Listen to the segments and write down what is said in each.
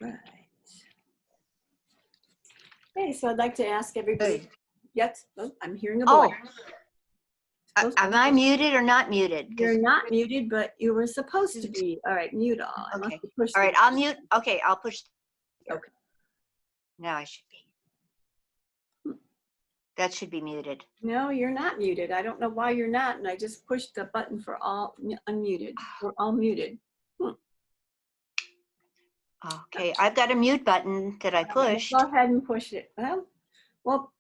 Right. Okay, so I'd like to ask everybody. Hey. Yes, oh, I'm hearing a voice. Oh, am I muted or not muted? You're not muted, but you were supposed to be. All right, mute all. I must Okay. have pushed All right, it. I'll mute. Okay, I'll push. Okay. Now I should be. That should be muted. No, you're not muted. I don't know why you're not, and I just pushed the button for all unmuted. We're all muted. Okay, I've got a mute button that I pushed. Go ahead and push it. Well,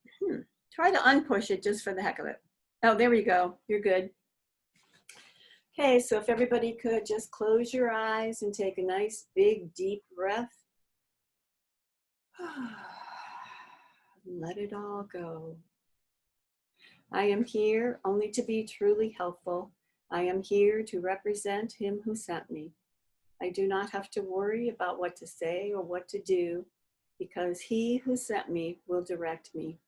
try to unpush it just for the heck of it. Oh, there we go. You're good. Okay, so if everybody could just close your eyes and take a nice, big, deep breath. Let it all go. I am here only to be truly helpful. I am here to represent him who sent me. I do not have to worry about what to say or what to do because he who sent me will direct me.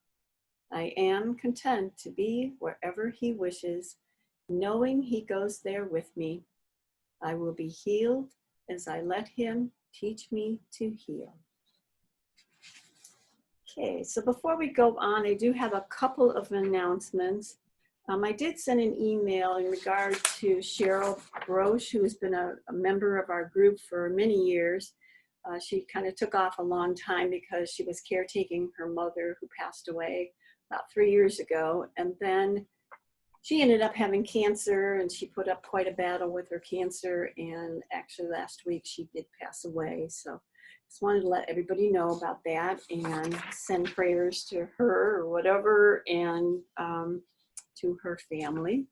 I am content to be wherever he wishes, knowing he goes there with me. I will be healed as I let him teach me to heal. Okay, so before we go on, I do have a couple of announcements. I did send an email in regard to Cheryl Broche, who has been a member of our group for many years. She kind of took off a long time because she was caretaking her mother who passed away about 3 years ago. And then she ended up having cancer and she put up quite a battle with her cancer. And actually last week she did pass away. So just wanted to let everybody know about that and send prayers to her or whatever and to her family.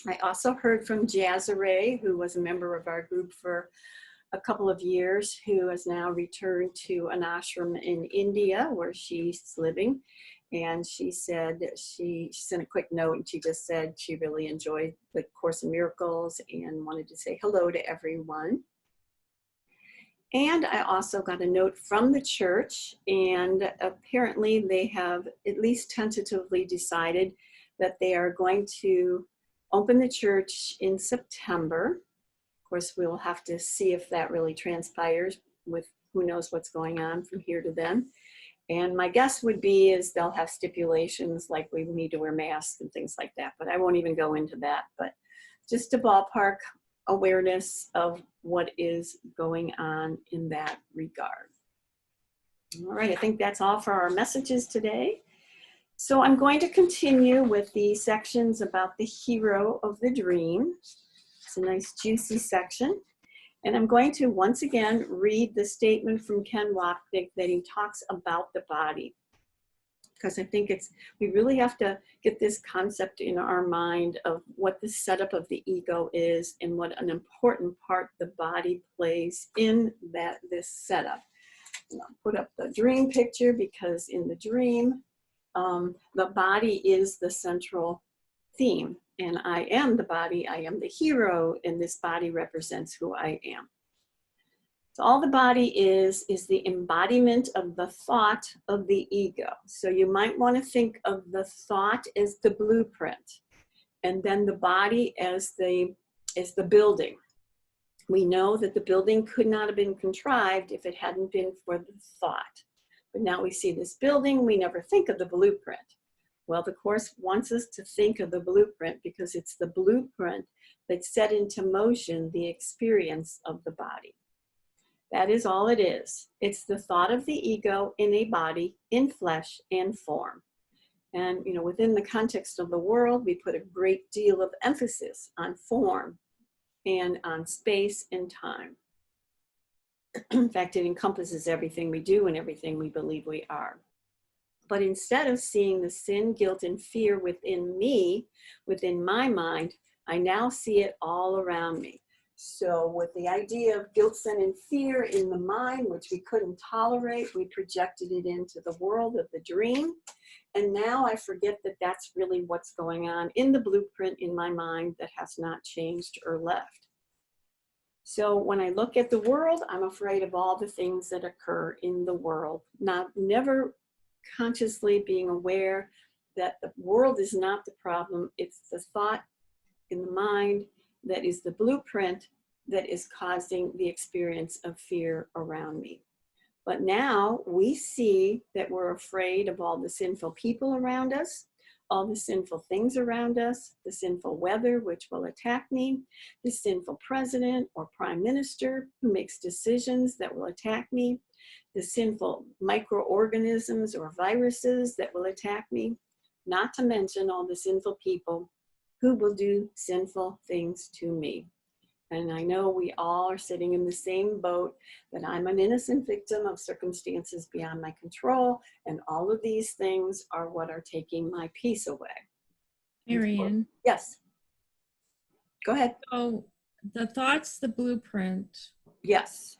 I also heard from Jazzaray, who was a member of our group for a couple of years, who has now returned to an ashram in India where she's living. And she said, she sent a quick note and she just said she really enjoyed the Course in Miracles and wanted to say hello to everyone. And I also got a note from the church, and apparently they have at least tentatively decided that they are going to open the church in September. Of course, we'll have to see if that really transpires with who knows what's going on from here to then. And my guess would be is they'll have stipulations like we need to wear masks and things like that, but I won't even go into that. But just a ballpark awareness of what is going on in that regard. All right, I think that's all for our messages today. So I'm going to continue with the sections about the hero of the dream. It's a nice juicy section. And I'm going to once again read the statement from Ken Wapnick that he talks about the body. Because I think we really have to get this concept in our mind of what the setup of the ego is and what an important part the body plays in this setup. And I'll put up the dream picture because in the dream, the body is the central theme. And I am the body, I am the hero, and this body represents who I am. So all the body is the embodiment of the thought of the ego. So you might want to think of the thought as the blueprint, and then the body as the building. We know that the building could not have been contrived if it hadn't been for the thought. But now we see this building, we never think of the blueprint. Well, the Course wants us to think of the blueprint because it's the blueprint that set into motion the experience of the body. That is all it is. It's the thought of the ego in a body, in flesh and form. And, you know, within the context of the world, we put a great deal of emphasis on form and on space and time. In fact, it encompasses everything we do and everything we believe we are. But instead of seeing the sin, guilt, and fear within me, within my mind, I now see it all around me. So with the idea of guilt, sin, and fear in the mind, which we couldn't tolerate, we projected it into the world of the dream. And now I forget that that's really what's going on in the blueprint in my mind that has not changed or left. So when I look at the world, I'm afraid of all the things that occur in the world, never consciously being aware that the world is not the problem. It's the thought in the mind that is the blueprint that is causing the experience of fear around me. But now we see that we're afraid of all the sinful people around us, all the sinful things around us, the sinful weather, which will attack me, the sinful president or prime minister who makes decisions that will attack me, the sinful microorganisms or viruses that will attack me, not to mention all the sinful people who will do sinful things to me. And I know we all are sitting in the same boat, that I'm an innocent victim of circumstances beyond my control, and all of these things are what are taking my peace away. Marian. Yes. Go ahead. So the thought's the blueprint. Yes.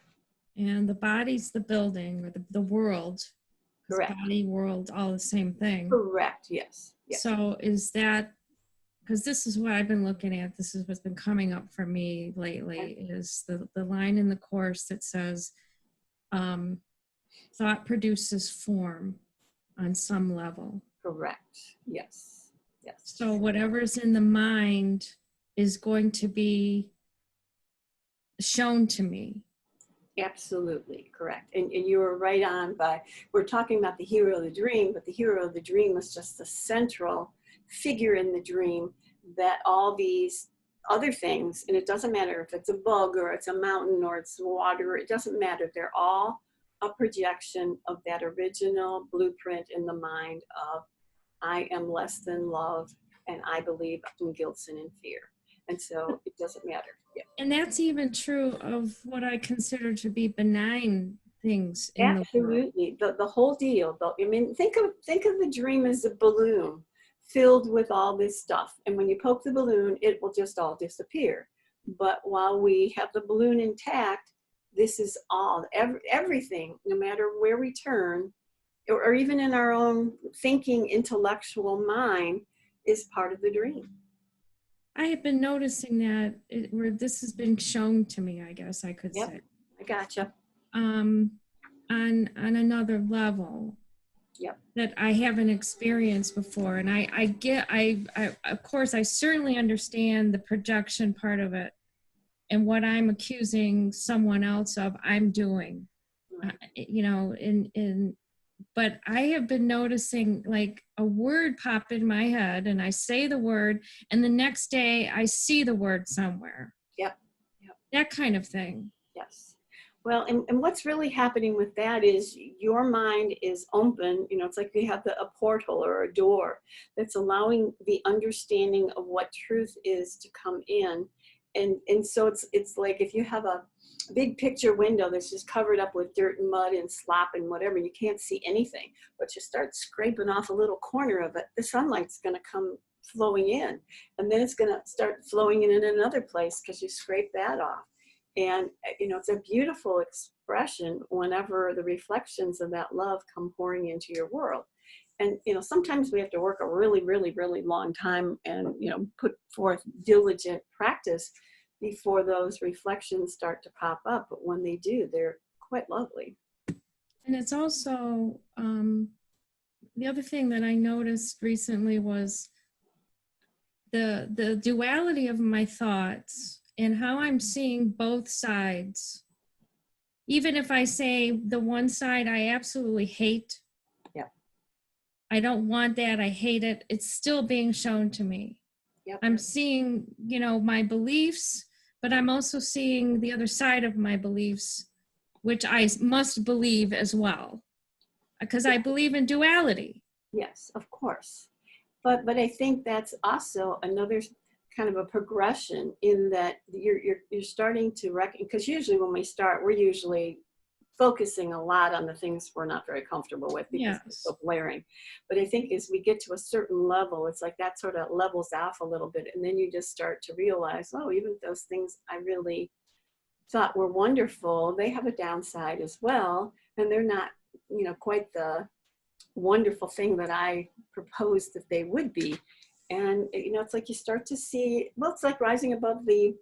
And the body's the building, or the world. Correct. Body, world, all the same thing. Correct. Yes. Yes. So is that, because this is what I've been looking at, this is what's been coming up for me lately, is the line in the Course that says, thought produces form on some level. Correct. Yes. Yes. So whatever's in the mind is going to be shown to me. Absolutely correct. And you were right on by, we're talking about the hero of the dream, but the hero of the dream was just the central figure in the dream, that all these other things, and it doesn't matter if it's a bug or it's a mountain or it's water, it doesn't matter. They're all a projection of that original blueprint in the mind of, I am less than love, and I believe in guilt, sin, and fear. And so it doesn't matter. Yeah. And that's even true of what I consider to be benign things in Absolutely. The whole deal. I mean, think of the dream as a balloon filled with all this stuff. And when you poke the balloon, it will just all disappear. But while we have the balloon intact, this is all, everything, no matter where we turn, or even in our own thinking, intellectual mind, is part of the dream. I have been noticing that where this has been shown to me, I guess I could Yep. say. I gotcha. On another level. Yep. That I haven't experienced before. And I of course, I certainly understand the projection part of it and what I'm accusing someone else of I'm doing, Right. But I have been noticing like a word pop in my head and I say the word and the next day I see the word somewhere. Yep. Yep. That kind of thing. Yes. Well, and what's really happening with that is your mind is open. It's like you have a portal or a door that's allowing the understanding of what truth is to come in. And so it's like if you have a big picture window that's just covered up with dirt and mud and slop and whatever, you can't see anything, but you start scraping off a little corner of it, the sunlight's going to come flowing in, and then it's going to start flowing in another place because you scrape that off. And, it's a beautiful expression whenever the reflections of that love come pouring into your world. And, sometimes we have to work a really, really, really long time and, put forth diligent practice before those reflections start to pop up. But when they do, they're quite lovely. And it's also, the other thing that I noticed recently was the duality of my thoughts and how I'm seeing both sides. Even if I say the one side I absolutely hate, Yep. I don't want that, I hate it, it's still being shown to me. Yep. I'm seeing, my beliefs, but I'm also seeing the other side of my beliefs, which I must believe as well, because I believe in duality. Yes, of course. But I think that's also another kind of a progression in that you're starting to recognize, because usually when we start, we're usually focusing a lot on the things we're not very comfortable with because it's so blaring. But I think as we get to a certain level, it's like that sort of levels off a little bit. And then you just start to realize, oh, even those things I really thought were wonderful, they have a downside as well. And they're not, quite the wonderful thing that I proposed that they would be. And, it's like you start to see, well, it's like rising above the,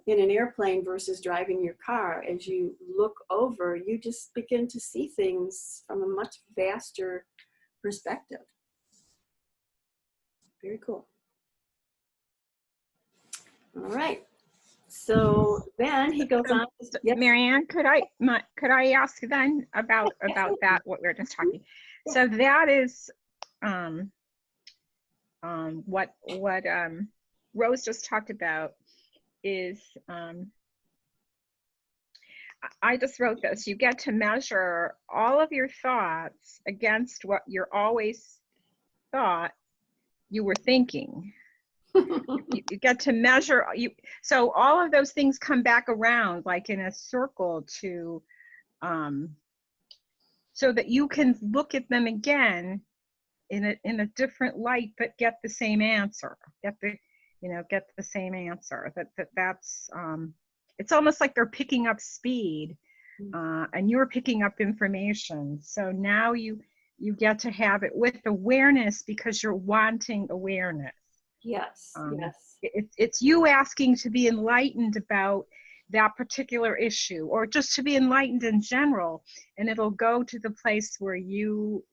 in an airplane versus driving your car. As you look over, you just begin to see things from a much vaster perspective. Very cool. All right. So then he goes on. Yep. Marianne, could I ask then about that, what we were just talking? Yeah. So that is what Rose just talked about is I just wrote this. You get to measure all of your thoughts against what you always thought you were thinking. You get to measure so all of those things come back around like in a circle to so that you can look at them again in a different light, but get the same answer. Get the same answer. That's it's almost like they're picking up speed, and you're picking up information. So now you get to have it with awareness because you're wanting awareness. Yes. Yes. It's you asking to be enlightened about that particular issue, or just to be enlightened in general, and it'll go to the place where you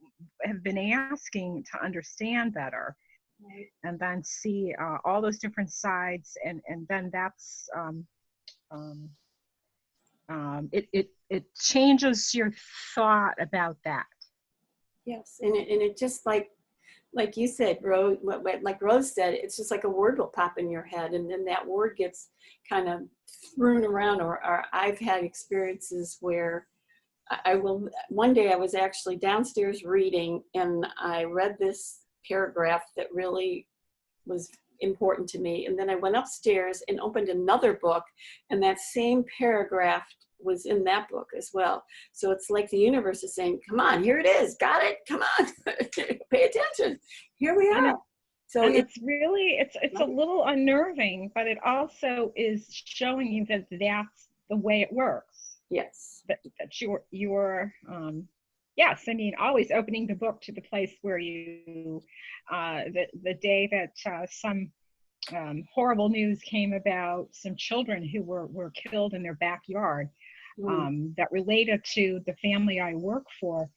have been asking to understand better, Right. and then see all those different sides, and then that's it changes your thought about that. Yes, and it just like you said, Rose, like Rose said, it's just like a word will pop in your head, and then that word gets kind of thrown around. Or I've had experiences where I will. One day I was actually downstairs reading, and I read this paragraph that really was important to me, and then I went upstairs and opened another book, and that same paragraph was in that book as well. So it's like the universe is saying, come on, here it is, got it, come on. Pay attention, here we are. So it's really it's a little unnerving, but it also is showing you that that's the way it works. Yes. That you're yes, I mean, always opening the book to the place where you the day that some horrible news came about some children who were killed in their backyard, that related to the family I work for.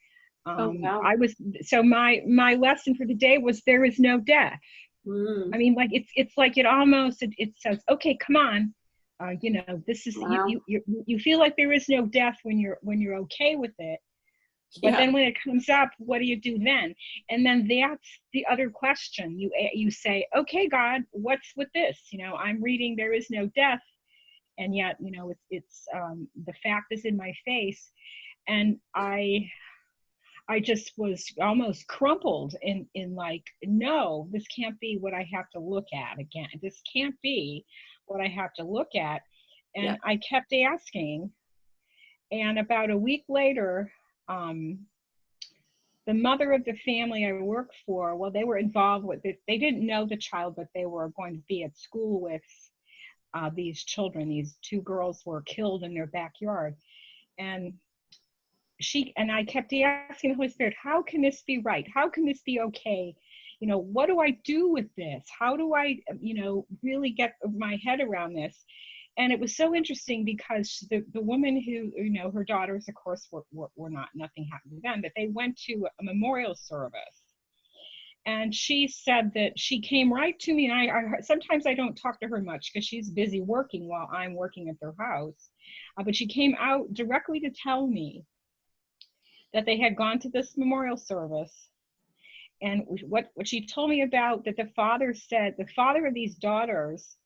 Wow. My lesson for the day was there is no death. I mean, like it's like it says, okay, come on, this is Wow. you feel like there is no death when you're okay with it. But then when it comes up, what do you do then? And then that's the other question. You say, okay, God, what's with this? I'm reading there is no death, and yet, it's the fact is in my face, and I just was almost crumpled in like, no, this can't be what I have to look at again. This can't be what I have to look at. And I kept asking, and about a week later, the mother of the family I work for, well, they were involved with it. They didn't know the child, but they were going to be at school with these children. These two girls were killed in their backyard. And I kept asking the Holy Spirit, how can this be right? How can this be okay? What do I do with this? How do I, really get my head around this? And it was so interesting because the woman who, her daughters, of course, were not, nothing happened to them, but they went to a memorial service. And she said that she came right to me, and I sometimes I don't talk to her much because she's busy working while I'm working at their house. But she came out directly to tell me that they had gone to this memorial service. And what she told me about, that the father of these daughters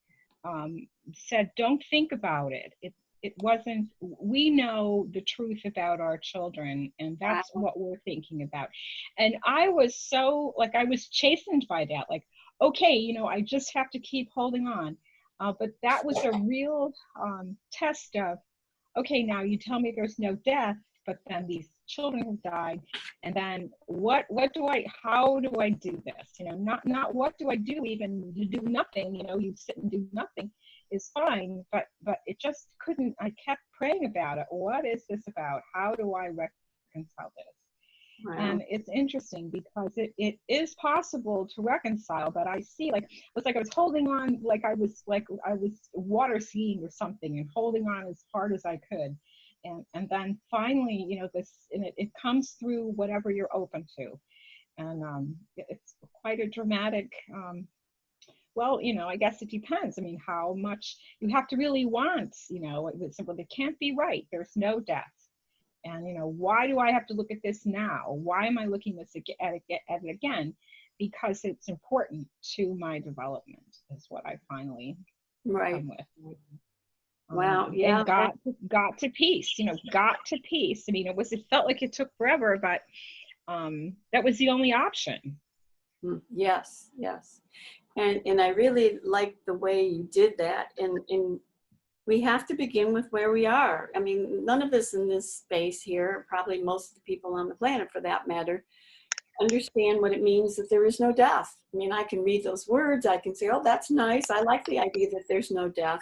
said, don't think about it. It wasn't, we know the truth about our children, and that's what we're thinking about. And I was so, like, I was chastened by that, like, okay, I just have to keep holding on. But that was a real test of, okay, now you tell me there's no death, but then these children have died, and then how do I do this? Not what do I do, even to do nothing, you sit and do nothing is fine, but it just couldn't. I kept praying about it. What is this about? How do I reconcile this? Wow. And it's interesting because it is possible to reconcile, but I see, like, it's like I was holding on, like I was water skiing or something, and holding on as hard as I could. And then finally, it comes through whatever you're open to. And it's quite a dramatic well, I guess it depends. I mean, how much you have to really want, it can't be right. There's no death. And, why do I have to look at this now? Why am I looking at it again? Because it's important to my development, is what I finally Right. come with. Wow. Yeah. And got to peace, got to peace. I mean, it felt like it took forever, but that was the only option. Yes. Yes. And I really like the way you did that. And we have to begin with where we are. I mean, none of us in this space here, probably most of the people on the planet for that matter, understand what it means that there is no death. I mean, I can read those words, I can say, oh, that's nice. I like the idea that there's no death.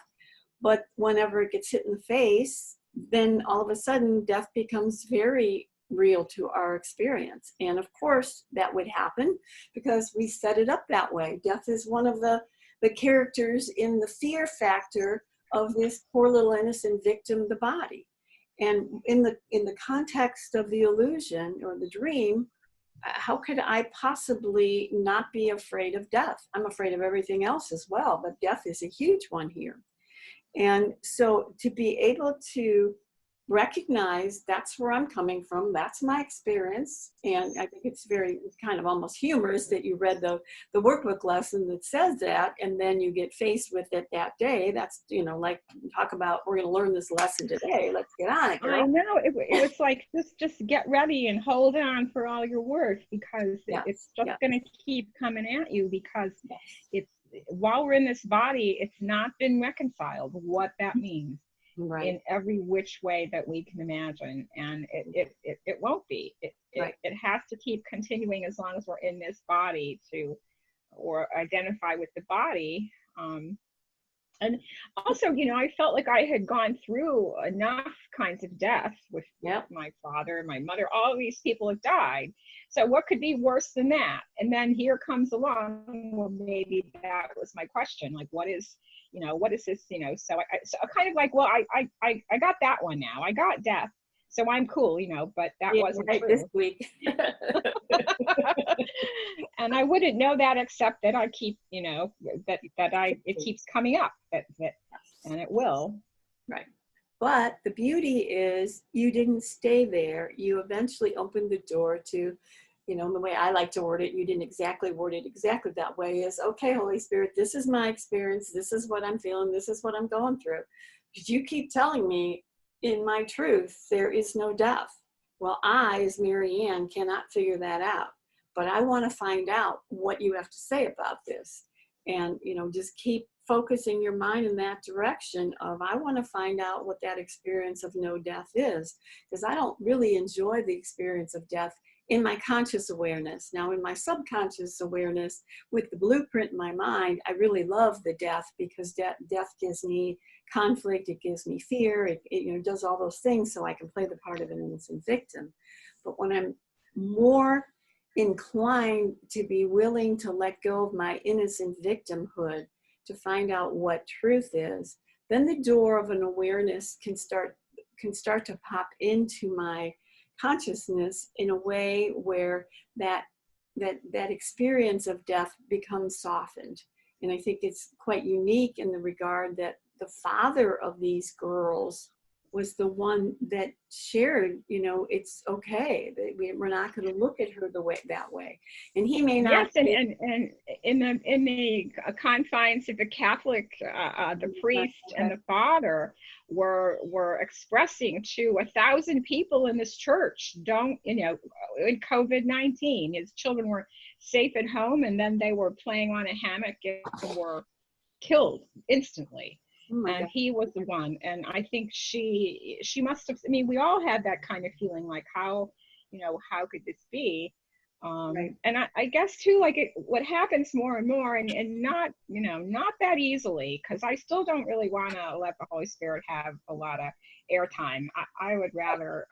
But whenever it gets hit in the face, then all of a sudden death becomes very real to our experience. And of course that would happen because we set it up that way. Death is one of the characters in the fear factor of this poor little innocent victim, the body. And in the context of the illusion or the dream, how could I possibly not be afraid of death? I'm afraid of everything else as well, but death is a huge one here. And so to be able to recognize that's where I'm coming from, that's my experience. And I think it's very kind of almost humorous that you read the workbook lesson that says that, and then you get faced with it that day. That's, like talk about, we're going to learn this lesson today. Let's get on it, girl. I know, it was like, just get ready and hold on for all your worth, because it's just going to keep coming at you, because it's, while we're in this body, it's not been reconciled what that means. Right. In every which way that we can imagine, and it won't be. It has to keep continuing as long as we're in this body or identify with the body. And also, I felt like I had gone through enough kinds of death with my father, my mother, all these people have died. So what could be worse than that? And then here comes along, well, maybe that was my question. Like, what is this, so I kind of like, well, I got that one now. I got death. So I'm cool, but that wasn't true. This week. And I wouldn't know that except that I keep, it keeps coming up, and it will. Right. But the beauty is you didn't stay there. You eventually opened the door to, the way I like to word it, you didn't exactly word it exactly that way, is, okay, Holy Spirit, this is my experience. This is what I'm feeling. This is what I'm going through. Because you keep telling me in my truth, there is no death. Well, I, as Mary Ann, cannot figure that out. But I want to find out what you have to say about this. And, just keep focusing your mind in that direction of, I want to find out what that experience of no death is. Because I don't really enjoy the experience of death in my conscious awareness. Now, in my subconscious awareness, with the blueprint in my mind, I really love the death, because death gives me conflict, it gives me fear, it does all those things so I can play the part of an innocent victim. But when I'm more inclined to be willing to let go of my innocent victimhood to find out what truth is, then the door of an awareness can start to pop into my consciousness in a way where that experience of death becomes softened. And I think it's quite unique in the regard that the father of these girls was the one that shared, it's okay, that we're not going to look at her that way. And he may not. Yes, and in the confines of the Catholic, the priest and the father were expressing to 1,000 people in this church, in COVID-19, his children were safe at home, and then they were playing on a hammock and were killed instantly. And he was the one. And I think she must have, we all had that kind of feeling, like, how could this be? Right. And I guess too, like, what happens more and more, and not that easily, because I still don't really want to let the Holy Spirit have a lot of airtime. I would rather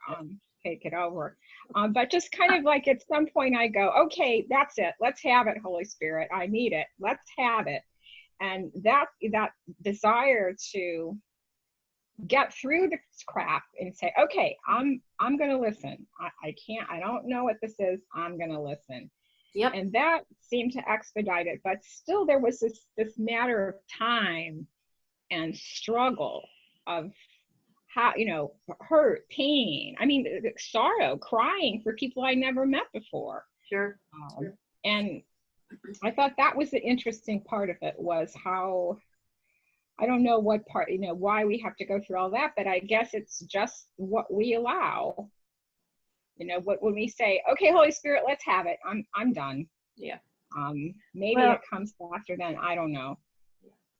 take it over. But just kind of like, at some point I go, okay, that's it. Let's have it, Holy Spirit. I need it. Let's have it. And that desire to get through this crap and say, okay, I'm going to listen. I don't know what this is. I'm going to listen. Yep. And that seemed to expedite it, but still there was this matter of time and struggle of how, hurt, pain, I mean, sorrow, crying for people I never met before. Sure. And I thought that was the interesting part of it, was how, I don't know what part, why we have to go through all that, but I guess it's just what we allow. When we say, okay, Holy Spirit, let's have it, I'm done. Yeah. Maybe it comes faster than, I don't know.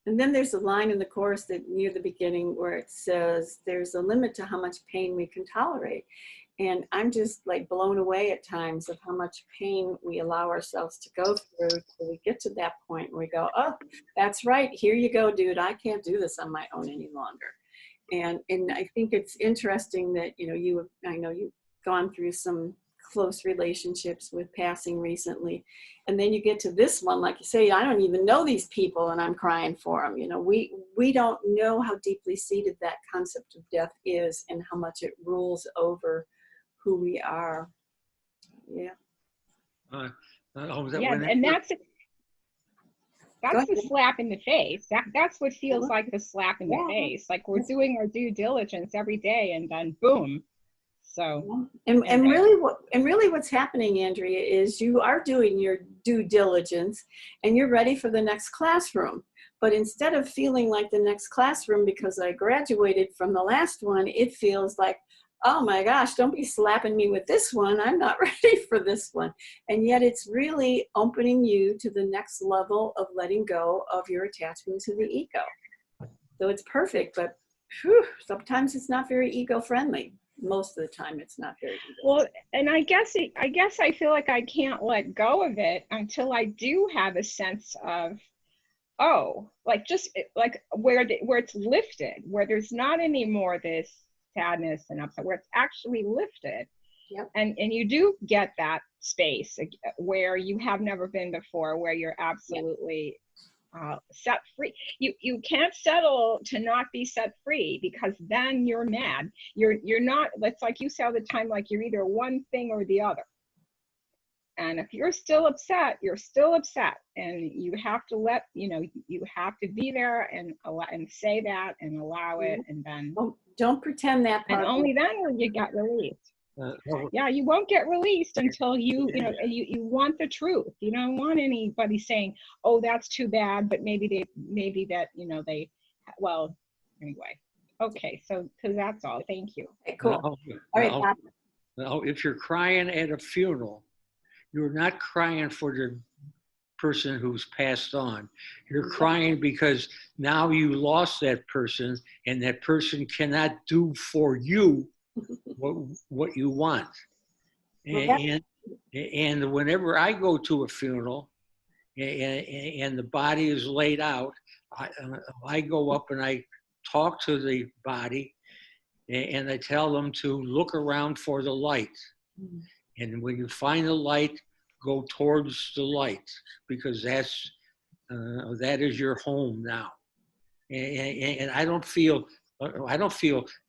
And then there's a line in the chorus that near the beginning where it says, there's a limit to how much pain we can tolerate. And I'm just like blown away at times of how much pain we allow ourselves to go through till we get to that point where we go, oh, that's right. Here you go, dude. I can't do this on my own any longer. And I think it's interesting that, I know you've gone through some close relationships with passing recently. And then you get to this one, like you say, I don't even know these people and I'm crying for them. We don't know how deeply seated that concept of death is and how much it rules over who we are. Yeah. And that's the slap in the face. That's what feels like the slap in the face. Like we're doing our due diligence every day and then boom. So and really what's happening, Andrea, is you are doing your due diligence and you're ready for the next classroom. But instead of feeling like the next classroom because I graduated from the last one, it feels like, oh my gosh, don't be slapping me with this one. I'm not ready for this one. And yet it's really opening you to the next level of letting go of your attachment to the ego. So it's perfect, but sometimes it's not very ego friendly. Most of the time it's not very ego. Well, and I guess I feel like I can't let go of it until I do have a sense of, just like where it's lifted, where there's not any more this sadness and upset, where it's actually lifted. Yep. And you do get that space where you have never been before, where you're absolutely set free. You can't settle to not be set free, because then you're mad. You're not, it's like you say all the time, like you're either one thing or the other. And if you're still upset, you're still upset, and you have to you have to be there and allow, and say that and allow it, and then don't pretend that part. And only then will you get released. Yeah, you won't get released until you want the truth. You don't want anybody saying, oh, that's too bad, but maybe well, anyway. Okay, so that's all. Thank you. Okay, cool. All right. If you're crying at a funeral, you're not crying for the person who's passed on. You're crying because now you lost that person, and that person cannot do for you what you want. And whenever I go to a funeral and the body is laid out, I go up and I talk to the body and I tell them to look around for the light. And when you find the light, go towards the light, because that is your home now. And I don't feel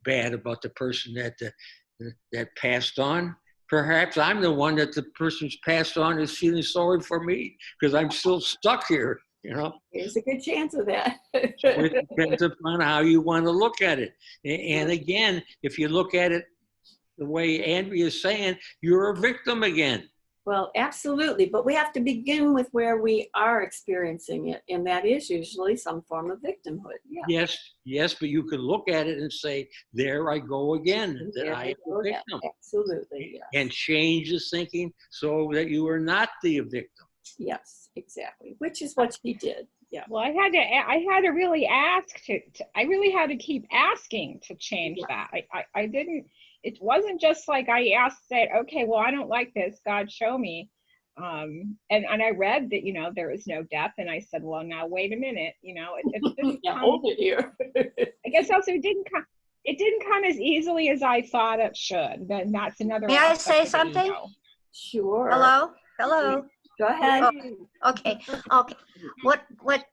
bad about the person that passed on. Perhaps I'm the one that the person's passed on is feeling sorry for me because I'm still stuck here. There's a good chance of that. It depends upon how you want to look at it. And again, if you look at it the way Andrea is saying, you're a victim again. Well, absolutely. But we have to begin with where we are experiencing it. And that is usually some form of victimhood. Yeah. Yes, but you can look at it and say, there I go again, that I am a victim. Absolutely. Yes. And change the thinking so that you are not the victim. Yes, exactly. Which is what she did. Yeah. Well, I had to really ask I really had to keep asking to change that. I didn't. It wasn't just like I asked, said, okay, well, I don't like this, God, show me. And I read that, there is no death. And I said, well, now, wait a minute, it didn't come. Hold it here. I guess also it didn't come as easily as I thought it should. Then that's another. May I say something? Sure. Hello. Go ahead. Okay. What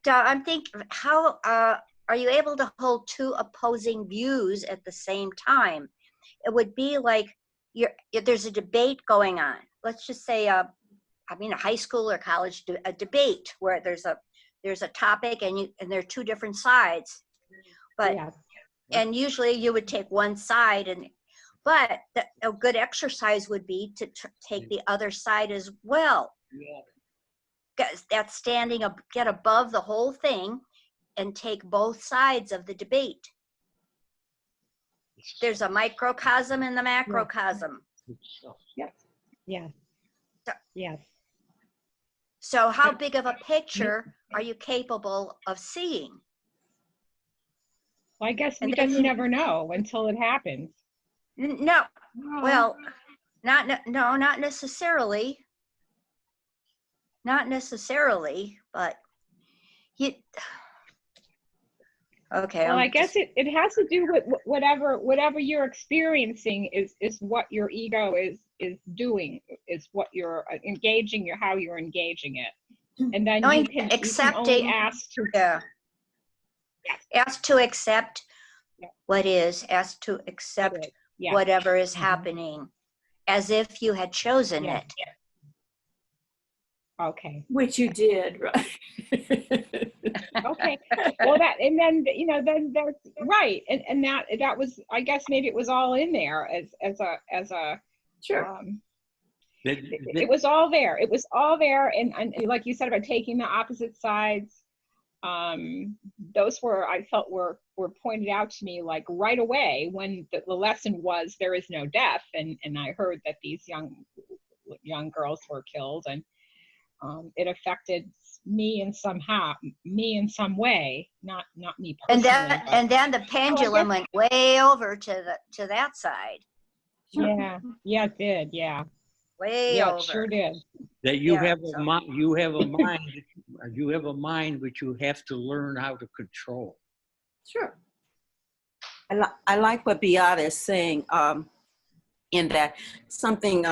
I'm thinking, how are you able to hold two opposing views at the same time? It would be like there's a debate going on. Let's just say a a high school or college, a debate where there's a topic and there are two different sides. But, Yes. and usually you would take one side but a good exercise would be to take the other side as well. That's standing up, get above the whole thing and take both sides of the debate. There's a microcosm and the macrocosm. Yes. Yes. So how big of a picture are you capable of seeing? Well, I guess we And just then never know until it happens. No, well, not necessarily. Not necessarily, but you. Okay. Well, I guess it has to do with whatever you're experiencing is what your ego is doing, is what you're engaging, how you're engaging it, and then you can only ask to. Yeah. Ask to accept what is. Ask to accept whatever is happening, as if you had chosen it. Okay. Which you did, right? Okay. Well, then there's right, and that was, I guess maybe it was all in there as a Sure. It was all there. It was all there, and like you said about taking the opposite sides, those I felt were pointed out to me like right away when the lesson was there is no death, and I heard that these young girls were killed, and it affected me in some way, not me personally. And then the pendulum went way over to that side. Yeah, it did. Yeah, way over. It sure did. That you have a mind, you have a mind which you have to learn how to control. Sure. I like what Beata is saying, in that something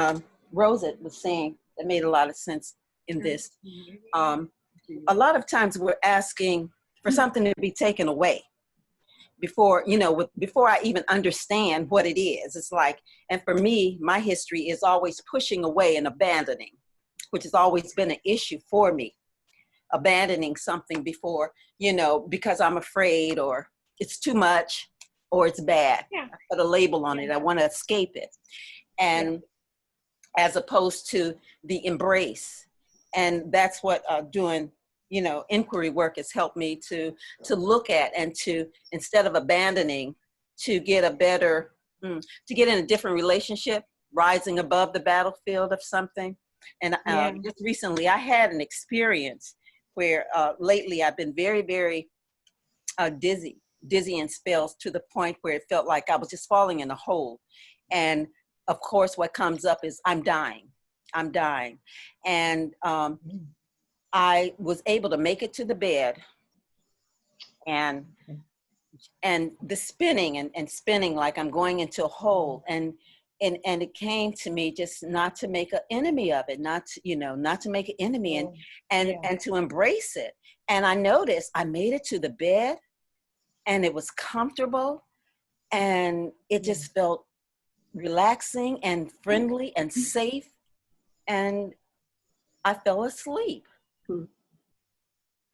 Rosa was saying that made a lot of sense in this. A lot of times we're asking for something to be taken away before I even understand what it is. It's like, and for me, my history is always pushing away and abandoning, which has always been an issue for me. Abandoning something before, because I'm afraid, or it's too much, or it's bad. Yeah. I put a label on it. I want to escape it. And as opposed to the embrace. And that's what doing, inquiry work has helped me to look at, and to, instead of abandoning, to get in a different relationship, rising above the battlefield of something. And just recently I had an experience where lately I've been very, very dizzy in spells, to the point where it felt like I was just falling in a hole. And of course, what comes up is I'm dying. And I was able to make it to the bed, and the spinning and spinning like I'm going into a hole. And it came to me just not to make an enemy of it, not to make an enemy, and to embrace it. And I noticed I made it to the bed, and it was comfortable, and it just felt relaxing and friendly and safe, and I fell asleep.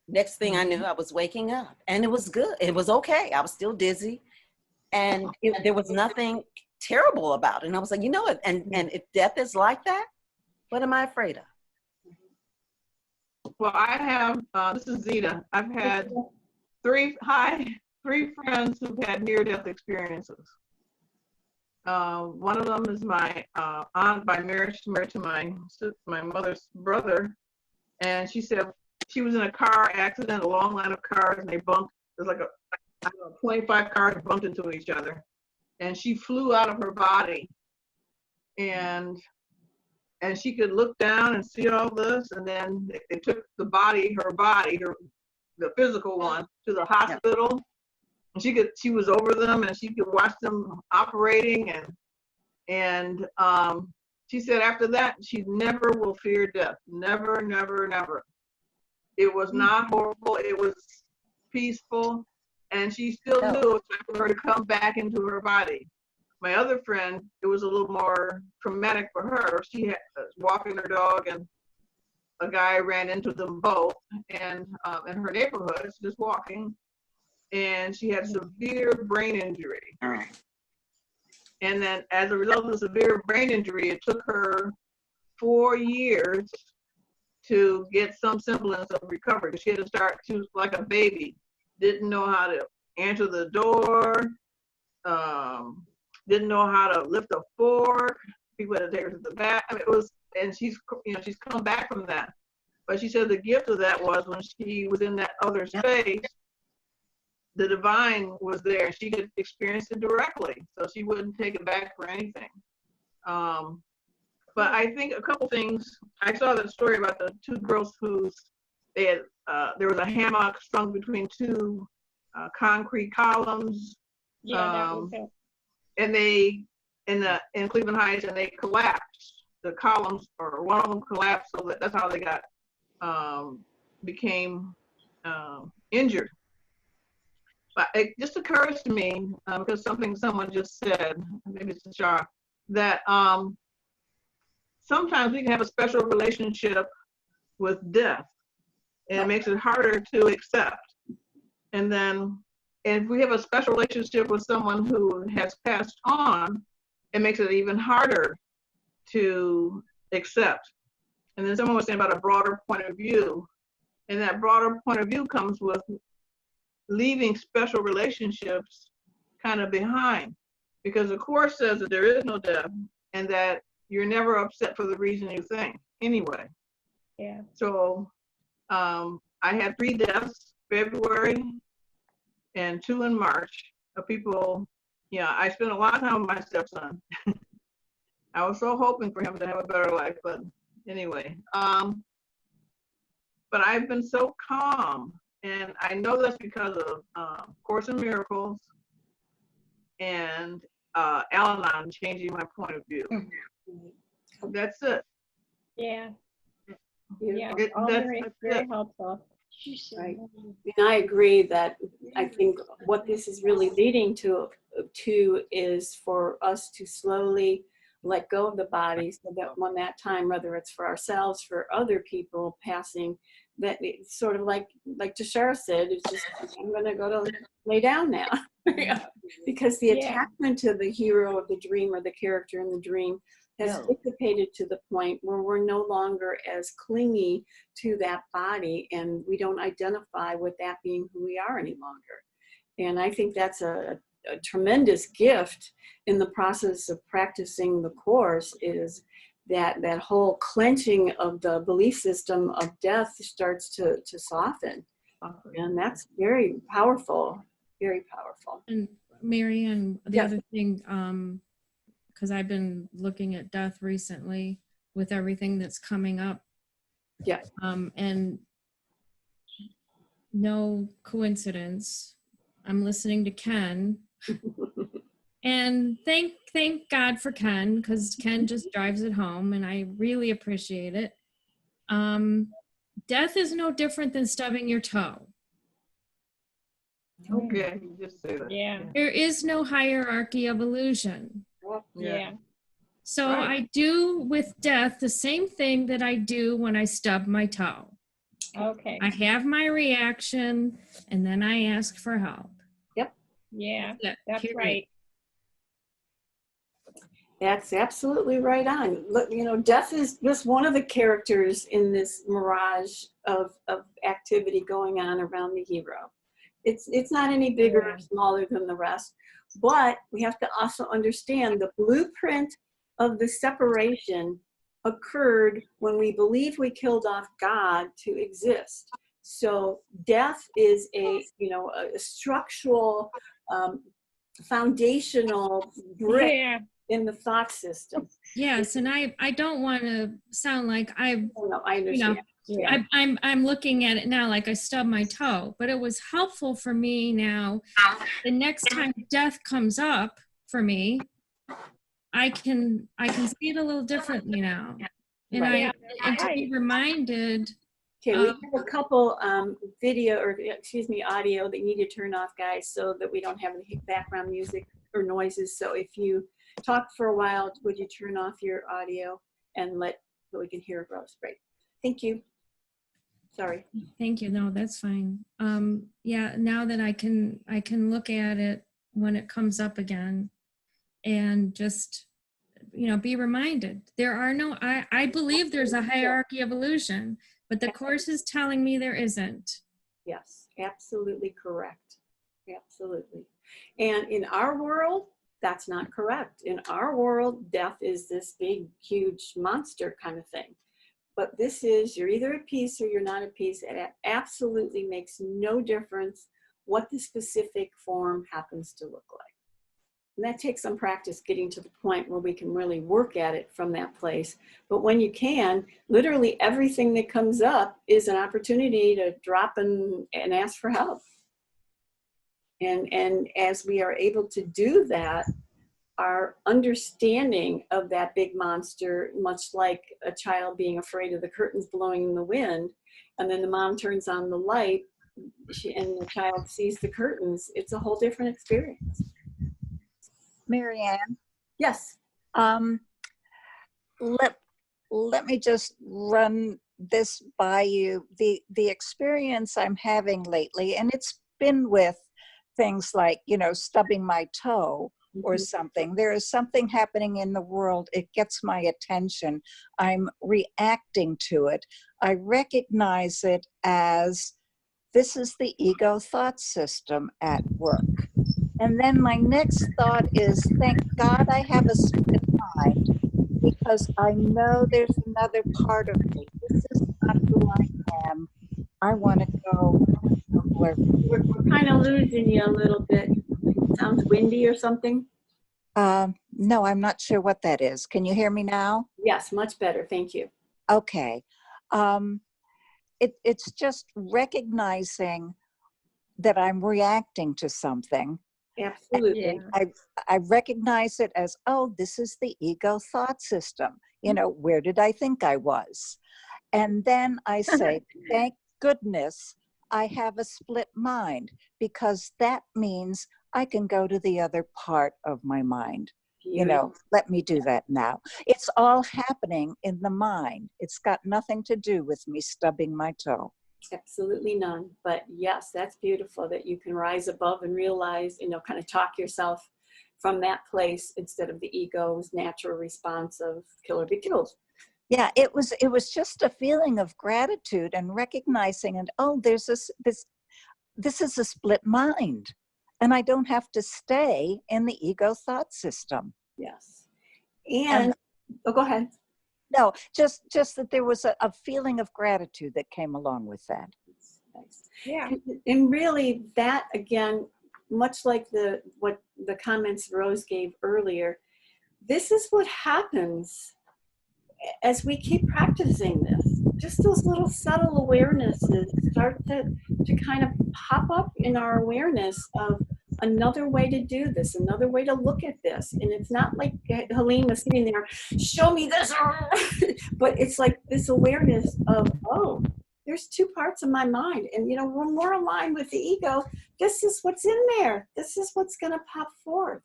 Next thing I knew, I was waking up, and it was good. It was okay. I was still dizzy, and there was nothing terrible about it. And I was like, and if death is like that, what am I afraid of? Well, I have, this is Zita. I've had three friends who've had near-death experiences. One of them is my aunt by marriage, married to my mother's brother. And she said she was in a car accident, a long line of cars, and they bumped. There's like 25 cars bumped into each other. And she flew out of her body. And she could look down and see all this. And then they took the physical one, to the hospital. And she was over them, and she could watch them operating, and she said after that she never will fear death. Never, never, never. It was not horrible. It was peaceful, and she still knew it was time for her to come back into her body. My other friend, it was a little more traumatic for her. She was walking her dog, and a guy ran into them both, and in her neighborhood, she's just walking, and she had severe brain injury. And then as a result of the severe brain injury, it took her 4 years to get some semblance of recovery. She had to start, she was like a baby, didn't know how to answer the door, didn't know how to lift a fork. People had to take her to the back. I mean, it was, and she's, you know, she's come back from that. But she said the gift of that was when she was in that other space, the divine was there. She could experience it directly, so she wouldn't take it back for anything. But I think a couple things. I saw the story about the two girls whose they had. There was a hammock strung between two concrete columns. Yeah, that was it. And they in Cleveland Heights, and they collapsed. The columns, or one of them collapsed, so that's how they got became injured. But it just occurs to me, because someone just said, maybe it's Shar, that sometimes we can have a special relationship with death, and it makes it harder to accept. And then if we have a special relationship with someone who has passed on, it makes it even harder to accept. And then someone was saying about a broader point of view, and that broader point of view comes with leaving special relationships kind of behind, because the Course says that there is no death, and that you're never upset for the reason you think anyway. Yeah. So I had 3 deaths, February and 2 in March, of people. Yeah, I spent a lot of time with my stepson. I was so hoping for him to have a better life, but anyway. But I've been so calm, and I know that's because of Course in Miracles and Al-Anon changing my point of view. That's it. Yeah. Yeah. It- All that's- very, that's very it. helpful. Right. And I agree that I think what this is really leading to is for us to slowly let go of the body, so that when that time, whether it's for ourselves, for other people passing, that it's sort of like Tashara said, it's just, I'm going to go to lay down now. Because the attachment to the hero of the dream, or the character in the dream, has dissipated to the point where we're no longer as clingy to that body, and we don't identify with that being who we are any longer. And I think that's a tremendous gift in the process of practicing the Course, is that whole clenching of the belief system of death starts to soften. And that's very powerful, very powerful. And Marianne, the other thing, because I've been looking at death recently with everything that's coming up. Yeah. And no coincidence, I'm listening to Ken. And thank God for Ken, because Ken just drives it home, and I really appreciate it. Death is no different than stubbing your toe. Okay, just say that. Yeah. There is no hierarchy of illusion. Yeah. So Right. I do with death the same thing that I do when I stub my toe. Okay. I have my reaction, and then I ask for help. Yeah. That's That's period. right. That's absolutely right on. Look, death is just one of the characters in this mirage of activity going on around the hero. It's not any bigger or smaller than the rest, but we have to also understand the blueprint of the separation occurred when we believe we killed off God to exist. So death is a structural, foundational brick in the thought system. Yes, and I don't want to sound like I've, I understand. I'm looking at it now like I stubbed my toe, but it was helpful for me now. The next time death comes up for me, I can see it a little differently now. And and to be reminded. Okay, we have a couple audio that you need to turn off, guys, so that we don't have any background music or noises. So if you talk for a while, would you turn off your audio and so we can hear Rose? Great. Thank you. Sorry. Thank you. No, that's fine. Yeah, now that I can look at it when it comes up again and just, be reminded. There are no, I believe there's a hierarchy of illusion, but the Course is telling me there isn't. Yes, absolutely correct. Absolutely. And in our world, that's not correct. In our world, death is this big, huge monster kind of thing. But this is, you're either at peace or you're not at peace. And it absolutely makes no difference what the specific form happens to look like. And that takes some practice getting to the point where we can really work at it from that place. But when you can, literally everything that comes up is an opportunity to drop and ask for help. And as we are able to do that, our understanding of that big monster, much like a child being afraid of the curtains blowing in the wind, and then the mom turns on the light and the child sees the curtains, it's a whole different experience. Marianne, Yes. let me just run this by you. The experience I'm having lately, and it's been with things like, stubbing my toe or something. There is something happening in the world. It gets my attention. I'm reacting to it. I recognize it as this is the ego thought system at work. And then my next thought is, thank God I have a split mind, because I know there's another part of me. This is not who I am. I want to go somewhere. We're kind of losing you a little bit. Sounds windy or something? No, I'm not sure what that is. Can you hear me now? Yes, much better. Thank you. Okay. It's just recognizing that I'm reacting to something. Absolutely. I recognize it as, oh, this is the ego thought system. Where did I think I was? And then I say, thank goodness I have a split mind, because that means I can go to the other part of my mind. Let me do that now. It's all happening in the mind. It's got nothing to do with me stubbing my toe. Absolutely none. But yes, that's beautiful that you can rise above and realize, kind of talk yourself from that place instead of the ego's natural response of kill or be killed. Yeah, it was just a feeling of gratitude and recognizing, and oh, there's this is a split mind, and I don't have to stay in the ego thought system. Yes. And go ahead. No, just that there was a feeling of gratitude that came along with that. Nice. Yeah. And really that, again, much like what the comments Rose gave earlier, this is what happens as we keep practicing this. Just those little subtle awarenesses start to kind of pop up in our awareness of another way to do this, another way to look at this. And it's not like Helene was sitting there, show me this, but it's like this awareness of, oh, there's two parts of my mind. And, when we're aligned with the ego, this is what's in there. This is what's going to pop forth.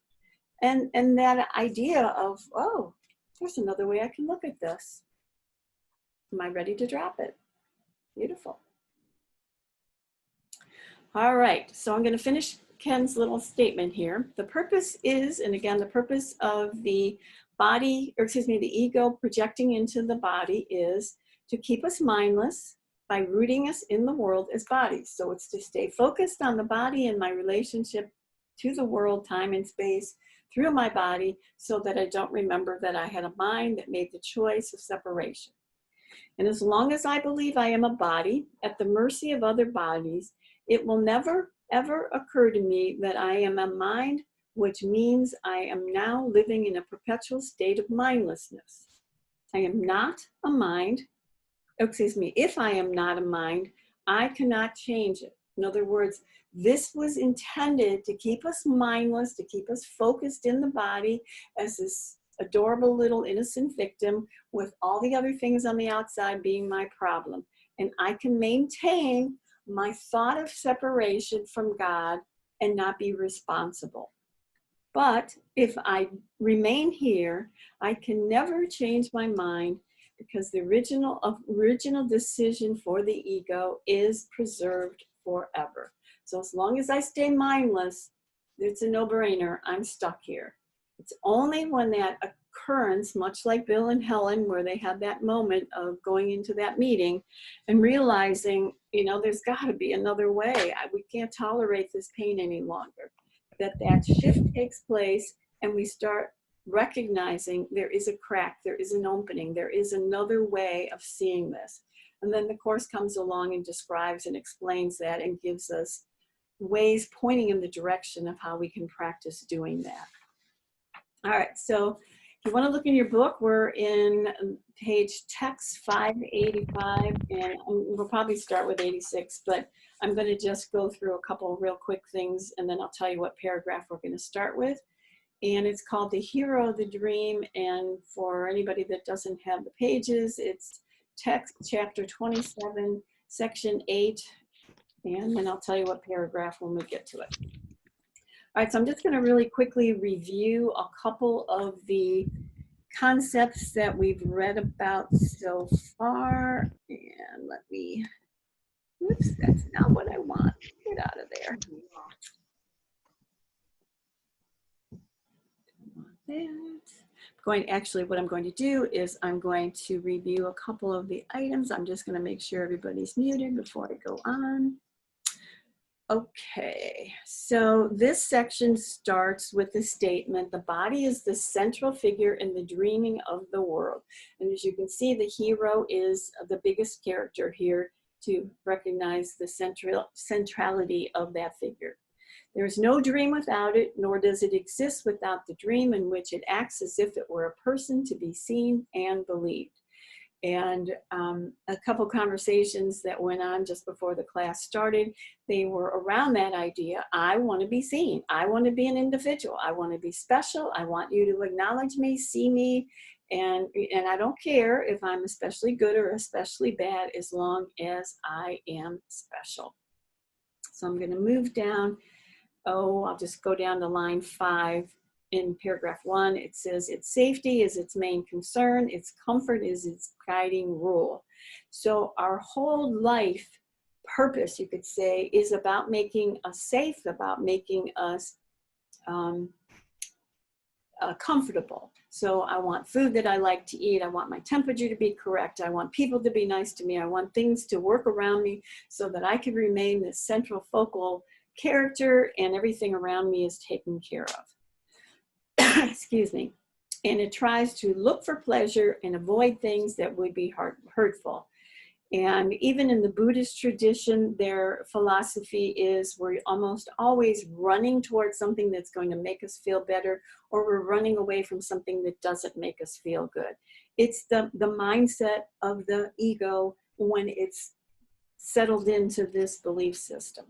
And that idea of, oh, there's another way I can look at this. Am I ready to drop it? Beautiful. All right, so I'm going to finish Ken's little statement here. The purpose is, and again, the purpose of the ego projecting into the body is to keep us mindless by rooting us in the world as bodies. So it's to stay focused on the body and my relationship to the world, time and space, through my body, so that I don't remember that I had a mind that made the choice of separation. And as long as I believe I am a body at the mercy of other bodies, it will never, ever occur to me that I am a mind, which means I am now living in a perpetual state of mindlessness. I am not a mind. If I am not a mind, I cannot change it. In other words, this was intended to keep us mindless, to keep us focused in the body as this adorable little innocent victim, with all the other things on the outside being my problem. And I can maintain my thought of separation from God and not be responsible. But if I remain here, I can never change my mind, because the original decision for the ego is preserved forever. So as long as I stay mindless, it's a no-brainer. I'm stuck here. It's only when that occurrence, much like Bill and Helen, where they had that moment of going into that meeting and realizing, you know, there's got to be another way. We can't tolerate this pain any longer. That shift takes place, and we start recognizing there is a crack, there is an opening, there is another way of seeing this. And then the Course comes along and describes and explains that and gives us ways pointing in the direction of how we can practice doing that. All right, so if you want to look in your book, we're in page text 585, and we'll probably start with 86, but I'm going to just go through a couple real quick things, and then I'll tell you what paragraph we're going to start with. And it's called The Hero of the Dream, and for anybody that doesn't have the pages, it's text chapter 27, section 8, and then I'll tell you what paragraph when we get to it. All right, so I'm just going to really quickly review a couple of the concepts that we've read about so far. And let me, whoops, that's not what I want. Get out of there. Actually, what I'm going to do is I'm going to review a couple of the items. I'm just going to make sure everybody's muted before I go on. Okay, so this section starts with the statement, the body is the central figure in the dreaming of the world. And as you can see, the hero is the biggest character here to recognize the centrality of that figure. There is no dream without it, nor does it exist without the dream in which it acts as if it were a person to be seen and believed. And a couple conversations that went on just before the class started, they were around that idea. I want to be seen. I want to be an individual. I want to be special. I want you to acknowledge me, see me, and I don't care if I'm especially good or especially bad as long as I am special. So I'm going to move down. I'll just go down to line 5. In paragraph 1, it says its safety is its main concern, its comfort is its guiding rule. So our whole life purpose, you could say, is about making us safe, about making us comfortable. So I want food that I like to eat, I want my temperature to be correct, I want people to be nice to me, I want things to work around me so that I can remain the central focal character and everything around me is taken care of. Excuse me, and it tries to look for pleasure and avoid things that would be hurtful. And even in the Buddhist tradition, their philosophy is we're almost always running towards something that's going to make us feel better, or we're running away from something that doesn't make us feel good. It's the mindset of the ego when it's settled into this belief system.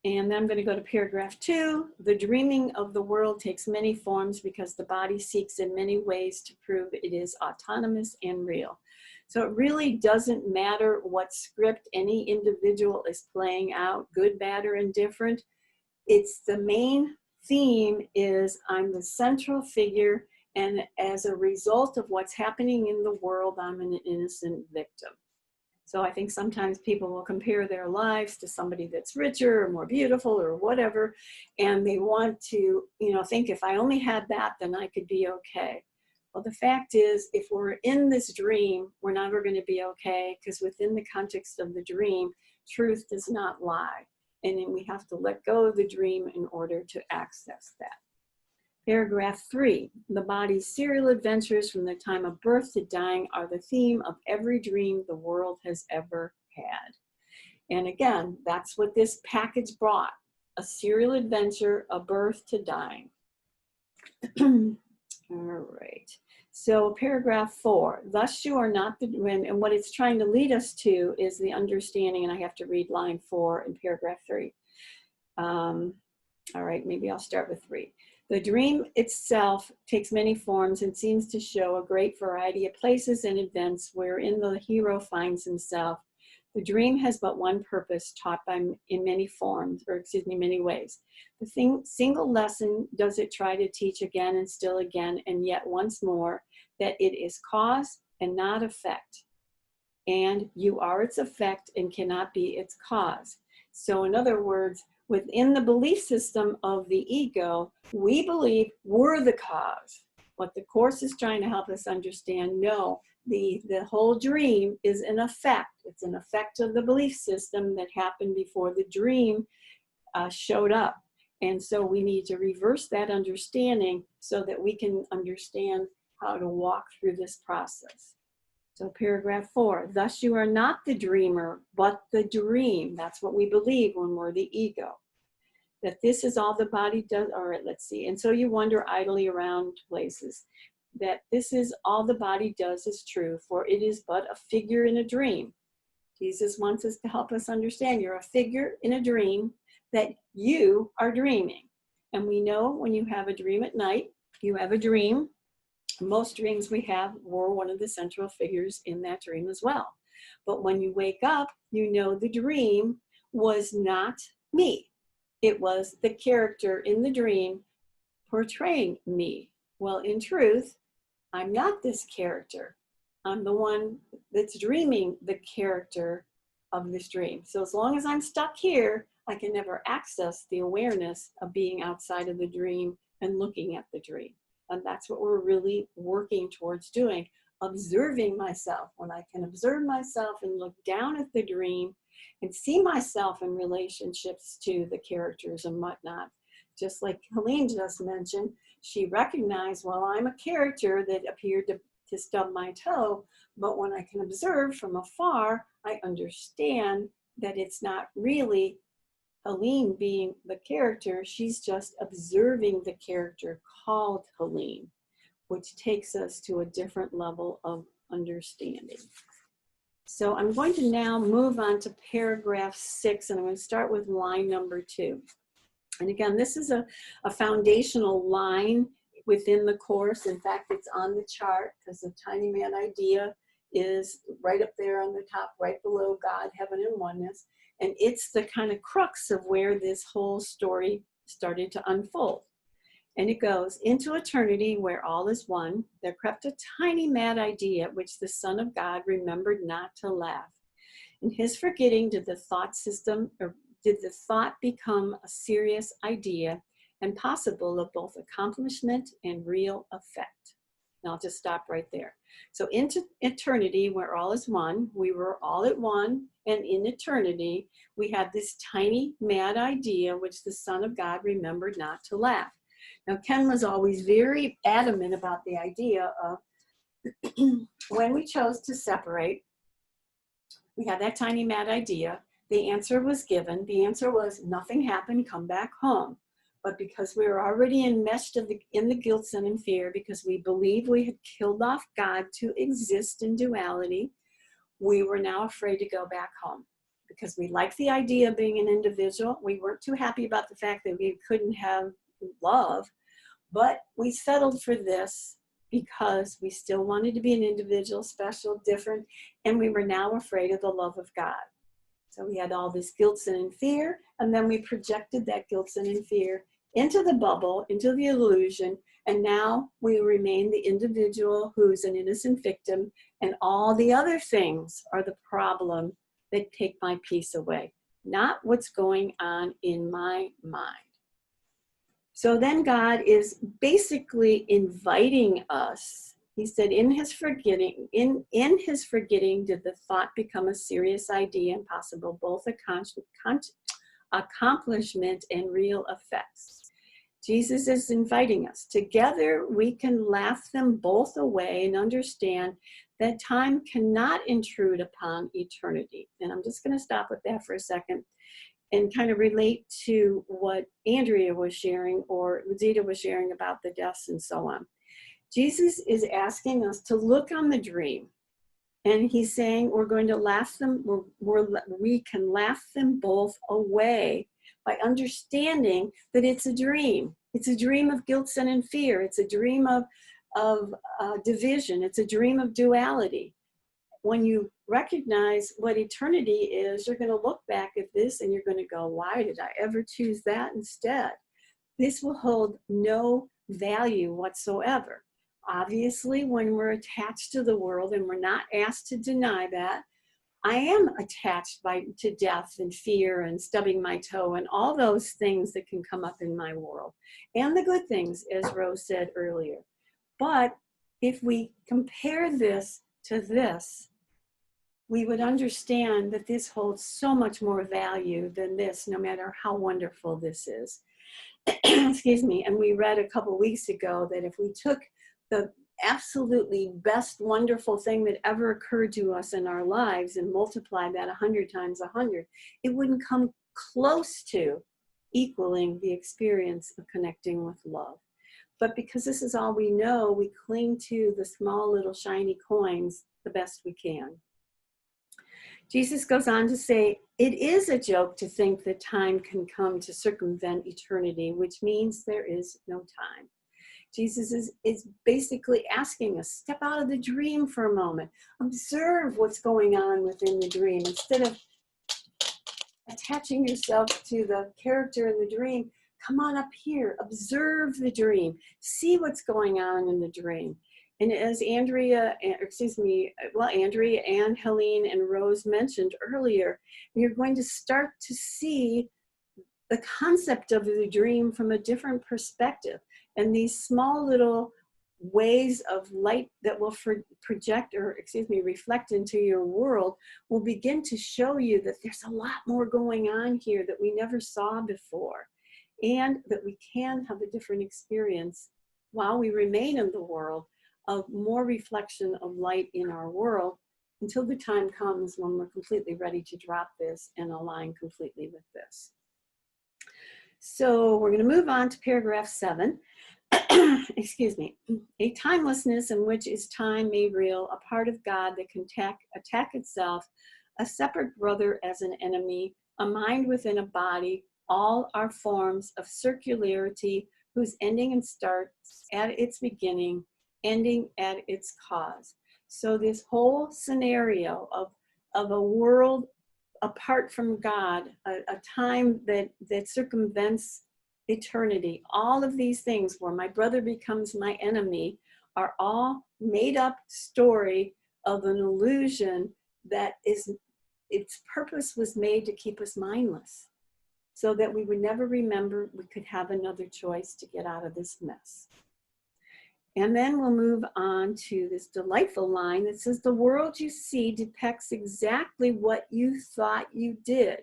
And then I'm going to go to paragraph 2. The dreaming of the world takes many forms because the body seeks in many ways to prove it is autonomous and real. So it really doesn't matter what script any individual is playing out, good, bad, or indifferent. It's the main theme is I'm the central figure, and as a result of what's happening in the world, I'm an innocent victim. So I think sometimes people will compare their lives to somebody that's richer or more beautiful or whatever, and they want to, think if I only had that, then I could be okay. Well, the fact is, if we're in this dream, we're never going to be okay, because within the context of the dream, truth does not lie. And then we have to let go of the dream in order to access that. Paragraph 3, the body's serial adventures from the time of birth to dying are the theme of every dream the world has ever had. And again, that's what this package brought, a serial adventure, a birth to dying. All right, so paragraph 4, thus you are not the, and what it's trying to lead us to is the understanding, and I have to read line 4 in paragraph 3. All right, maybe I'll start with 3. The dream itself takes many forms and seems to show a great variety of places and events wherein the hero finds himself. The dream has but one purpose, taught by in many forms, or excuse me, many ways. The single lesson does it try to teach again and still again, and yet once more, that it is cause and not effect. And you are its effect and cannot be its cause. So in other words, within the belief system of the ego, we believe we're the cause. What the Course is trying to help us understand, no, the whole dream is an effect. It's an effect of the belief system that happened before the dream showed up. And so we need to reverse that understanding so that we can understand how to walk through this process. So paragraph 4, thus you are not the dreamer, but the dream. That's what we believe when we're the ego. That this is all the body does. All right, let's see. And so you wander idly around places. That this is all the body does is true, for it is but a figure in a dream. Jesus wants us to help us understand you're a figure in a dream, that you are dreaming. And we know when you have a dream at night, you have a dream. Most dreams we have were one of the central figures in that dream as well. But when you wake up, you know the dream was not me. It was the character in the dream portraying me. Well, in truth, I'm not this character. I'm the one that's dreaming the character of this dream. So as long as I'm stuck here, I can never access the awareness of being outside of the dream and looking at the dream. And that's what we're really working towards doing, observing myself. When I can observe myself and look down at the dream and see myself in relationships to the characters and whatnot. Just like Helene just mentioned, she recognized, well, I'm a character that appeared to stub my toe, but when I can observe from afar, I understand that it's not really Helene being the character, she's just observing the character called Helene, which takes us to a different level of understanding. So I'm going to now move on to paragraph 6, and I'm going to start with line number 2. And again, this is a foundational line within the Course. In fact, it's on the chart because the tiny man idea is right up there on the top, right below God, heaven, and oneness. And it's the kind of crux of where this whole story started to unfold. And it goes, into eternity where all is one, there crept a tiny mad idea at which the Son of God remembered not to laugh. In his forgetting did the thought become a serious idea and possible of both accomplishment and real effect. Now I'll just stop right there. So into eternity where all is one, we were all at one, and in eternity we had this tiny mad idea which the Son of God remembered not to laugh. Now Ken was always very adamant about the idea of when we chose to separate, we had that tiny mad idea. The answer was given. The answer was nothing happened, come back home. But because we were already enmeshed in the guilt, sin, and fear, because we believed we had killed off God to exist in duality, we were now afraid to go back home. Because we liked the idea of being an individual. We weren't too happy about the fact that we couldn't have love, but we settled for this because we still wanted to be an individual, special, different, and we were now afraid of the love of God. So we had all this guilt, sin, and fear, and then we projected that guilt, sin, and fear into the bubble, into the illusion, and now we remain the individual who's an innocent victim, and all the other things are the problem that take my peace away, not what's going on in my mind. So then God is basically inviting us. He said, in his forgetting did the thought become a serious idea and possible, both accomplishment and real effects. Jesus is inviting us. Together we can laugh them both away and understand that time cannot intrude upon eternity. And I'm just going to stop with that for a second and kind of relate to what Andrea was sharing or Zita was sharing about the deaths and so on. Jesus is asking us to look on the dream, and he's saying we're going to laugh them, we can laugh them both away by understanding that it's a dream. It's a dream of guilt, sin, and fear. It's a dream of division. It's a dream of duality. When you recognize what eternity is, you're going to look back at this and you're going to go, why did I ever choose that instead? This will hold no value whatsoever. Obviously, when we're attached to the world, and we're not asked to deny that, I am attached to death and fear and stubbing my toe and all those things that can come up in my world, and the good things, as Rose said earlier. But if we compare this to this, we would understand that this holds so much more value than this, no matter how wonderful this is. Excuse me. And we read a couple weeks ago that if we took the absolutely best, wonderful thing that ever occurred to us in our lives and multiply that 100 times 100, it wouldn't come close to equaling the experience of connecting with love. But because this is all we know, we cling to the small little shiny coins the best we can. Jesus goes on to say, it is a joke to think that time can come to circumvent eternity, which means there is no time. Jesus is basically asking us, step out of the dream for a moment. Observe what's going on within the dream. Instead of attaching yourself to the character in the dream, come on up here, observe the dream, see what's going on in the dream. And as Andrea and Helene and Rose mentioned earlier, you're going to start to see the concept of the dream from a different perspective. And these small little ways of light that will reflect into your world will begin to show you that there's a lot more going on here that we never saw before, and that we can have a different experience while we remain in the world of more reflection of light in our world, until the time comes when we're completely ready to drop this and align completely with this. So we're going to move on to paragraph 7. Excuse me. A timelessness in which is time made real, a part of God that can attack itself, a separate brother as an enemy, a mind within a body, all are forms of circularity whose ending and starts at its beginning, ending at its cause. So this whole scenario of a world apart from God, a time that circumvents eternity, all of these things where my brother becomes my enemy are all made up story of an illusion that its purpose was made to keep us mindless, so that we would never remember we could have another choice to get out of this mess. And then we'll move on to this delightful line that says, the world you see depicts exactly what you thought you did.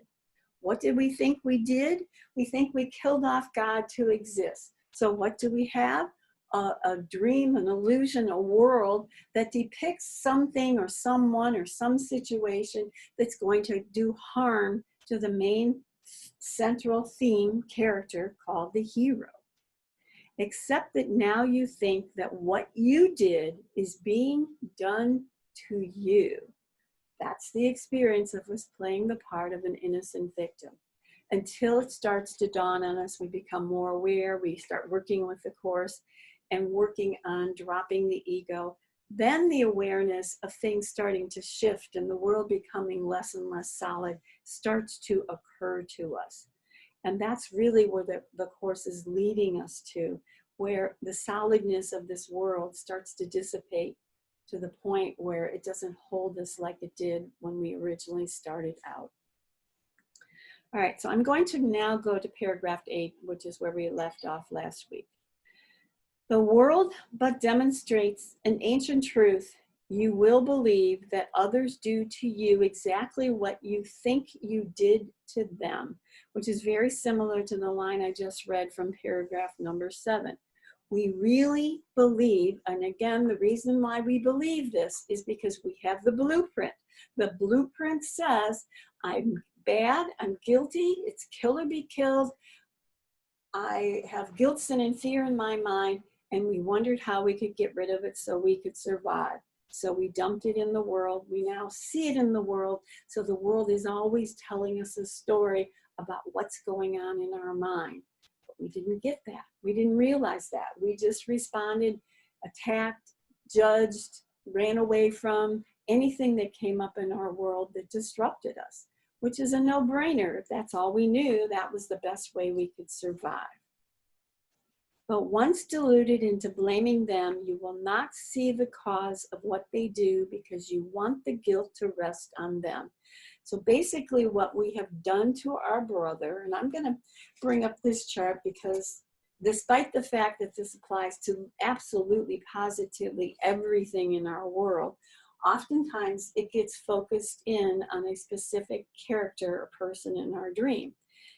What did we think we did? We think we killed off God to exist. So what do we have? A dream, an illusion, a world that depicts something or someone or some situation that's going to do harm to the main central theme character called the hero. Except that now you think that what you did is being done to you. That's the experience of us playing the part of an innocent victim. Until it starts to dawn on us, we become more aware, we start working with the Course and working on dropping the ego. Then the awareness of things starting to shift and the world becoming less and less solid starts to occur to us. And that's really where the Course is leading us to, where the solidness of this world starts to dissipate to the point where it doesn't hold us like it did when we originally started out. All right, so I'm going to now go to paragraph 8, which is where we left off last week. The world but demonstrates an ancient truth. You will believe that others do to you exactly what you think you did to them, which is very similar to the line I just read from paragraph number 7. We really believe, and again, the reason why we believe this is because we have the blueprint. The blueprint says, I'm bad, I'm guilty, it's kill or be killed. I have guilt, sin, and fear in my mind, and we wondered how we could get rid of it so we could survive. So we dumped it in the world. We now see it in the world. So the world is always telling us a story about what's going on in our mind. But we didn't get that. We didn't realize that. We just responded, attacked, judged, ran away from, anything that came up in our world that disrupted us, which is a no-brainer. If that's all we knew, that was the best way we could survive. But once deluded into blaming them, you will not see the cause of what they do because you want the guilt to rest on them. So basically what we have done to our brother, and I'm going to bring up this chart because despite the fact that this applies to absolutely positively everything in our world, oftentimes it gets focused in on a specific character or person in our dream.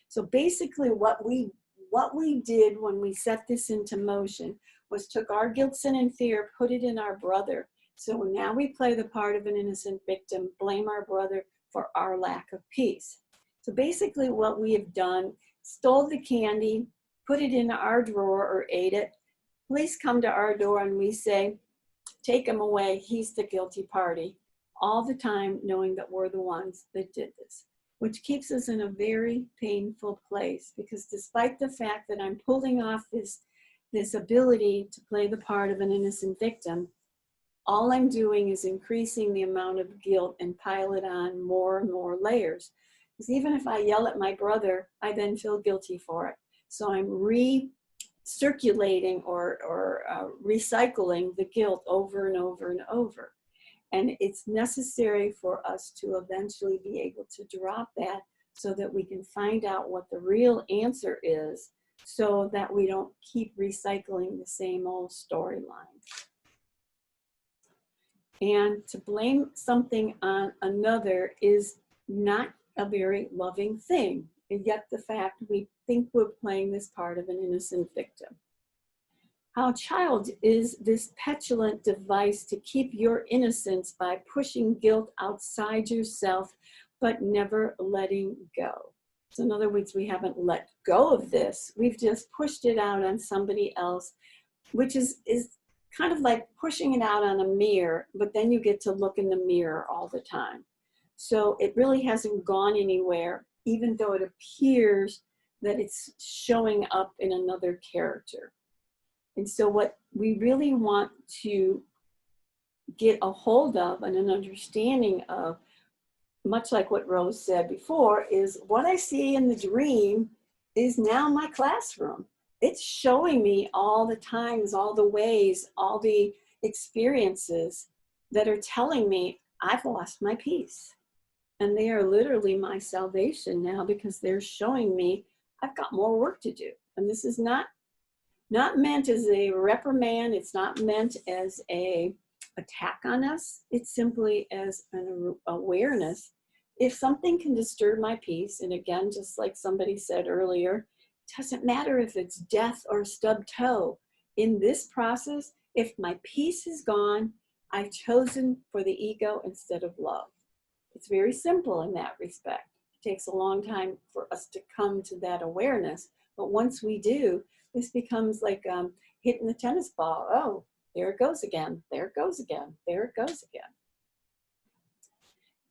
So basically what we did when we set this into motion was took our guilt, sin, and fear, put it in our brother. So now we play the part of an innocent victim, blame our brother for our lack of peace. So basically what we have done, stole the candy, put it in our drawer or ate it. Police come to our door and we say, take him away, he's the guilty party. All the time knowing that we're the ones that did this, which keeps us in a very painful place because despite the fact that I'm pulling off this ability to play the part of an innocent victim, all I'm doing is increasing the amount of guilt and pile it on more and more layers. Because even if I yell at my brother, I then feel guilty for it. So I'm recirculating or recycling the guilt over and over and over. And it's necessary for us to eventually be able to drop that so that we can find out what the real answer is so that we don't keep recycling the same old storyline. And to blame something on another is not a very loving thing, and yet the fact we think we're playing this part of an innocent victim. How child is this petulant device to keep your innocence by pushing guilt outside yourself, but never letting go. So in other words, we haven't let go of this. We've just pushed it out on somebody else, which is kind of like pushing it out on a mirror, but then you get to look in the mirror all the time. So it really hasn't gone anywhere, even though it appears that it's showing up in another character. And so what we really want to get a hold of and an understanding of, much like what Rose said before, is what I see in the dream is now my classroom. It's showing me all the times, all the ways, all the experiences that are telling me I've lost my peace. And they are literally my salvation now because they're showing me I've got more work to do. And this is not meant as a reprimand. It's not meant as an attack on us. It's simply as an awareness. If something can disturb my peace, and again, just like somebody said earlier, it doesn't matter if it's death or stubbed toe. In this process, if my peace is gone, I've chosen for the ego instead of love. It's very simple in that respect. It takes a long time for us to come to that awareness, but once we do, this becomes like hitting the tennis ball. Oh, there it goes again. There it goes again. There it goes again.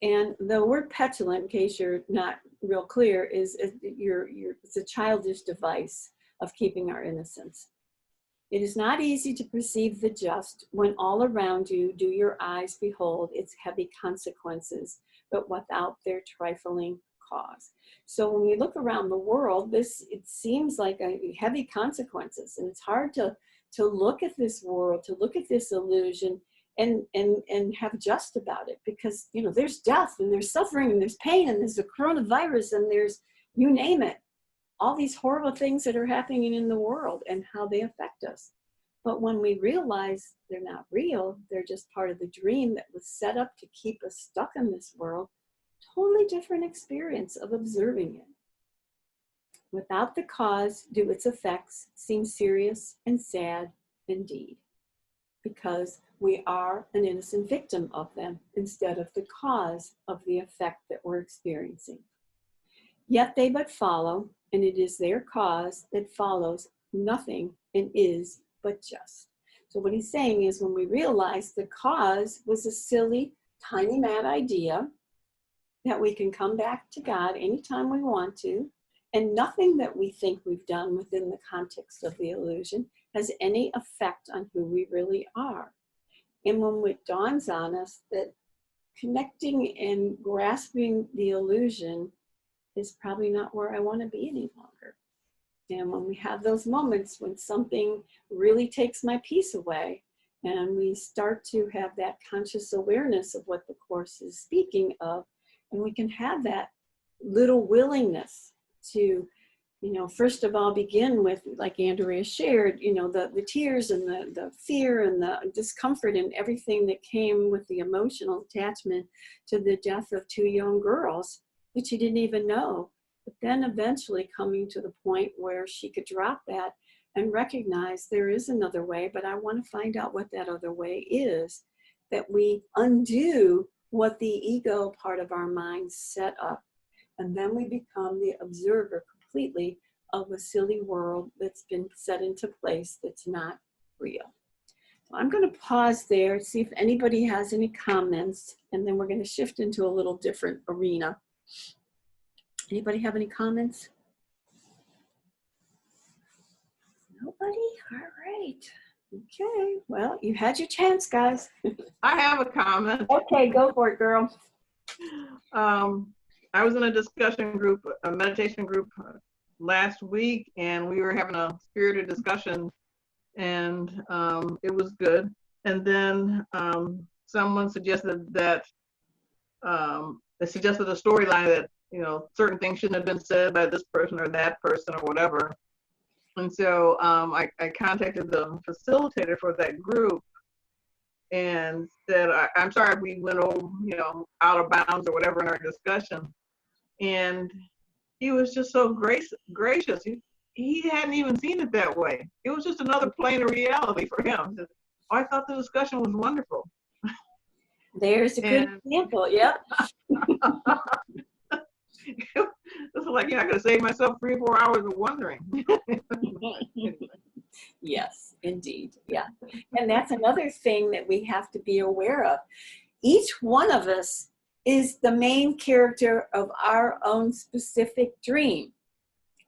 And the word petulant, in case you're not real clear, is it's a childish device of keeping our innocence. It is not easy to perceive the just when all around you do your eyes behold its heavy consequences, but without their trifling cause. So when we look around the world, it seems like a heavy consequences, and it's hard to look at this world, to look at this illusion and have just about it, because there's death and there's suffering and there's pain and there's the coronavirus and there's, you name it, all these horrible things that are happening in the world and how they affect us. But when we realize they're not real, they're just part of the dream that was set up to keep us stuck in this world, totally different experience of observing it. Without the cause, do its effects seem serious and sad indeed, because we are an innocent victim of them instead of the cause of the effect that we're experiencing. Yet they but follow, and it is their cause that follows nothing and is but just. So what he's saying is, when we realize the cause was a silly, tiny, mad idea, that we can come back to God anytime we want to, and nothing that we think we've done within the context of the illusion has any effect on who we really are. And when it dawns on us that connecting and grasping the illusion is probably not where I want to be any longer. And when we have those moments when something really takes my peace away, and we start to have that conscious awareness of what the Course is speaking of, and we can have that little willingness to, first of all, begin with, like Andrea shared, the tears and the fear and the discomfort and everything that came with the emotional attachment to the death of 2 young girls that she didn't even know. But then eventually coming to the point where she could drop that and recognize there is another way, but I want to find out what that other way is, that we undo what the ego part of our mind set up. And then we become the observer completely of a silly world that's been set into place that's not real. So I'm going to pause there, see if anybody has any comments, and then we're going to shift into a little different arena. Anybody have any comments? Nobody? All right. Okay. Well, you had your chance, guys. I have a comment. Okay, go for it, girl. I was in a discussion group, a meditation group last week, and we were having a spirited discussion, and it was good. And then someone suggested that, they suggested a storyline that, certain things shouldn't have been said by this person or that person or whatever. And so I contacted the facilitator for that group and said, I'm sorry if we went over, out of bounds or whatever in our discussion. And he was just so gracious. He hadn't even seen it that way. It was just another plane of reality for him. Said, I thought the discussion was wonderful. There's a good example. Yep. This is like, I could have saved myself 3 or 4 hours of wondering. Yes, indeed. Yeah. And that's another thing that we have to be aware of. Each one of us is the main character of our own specific dream.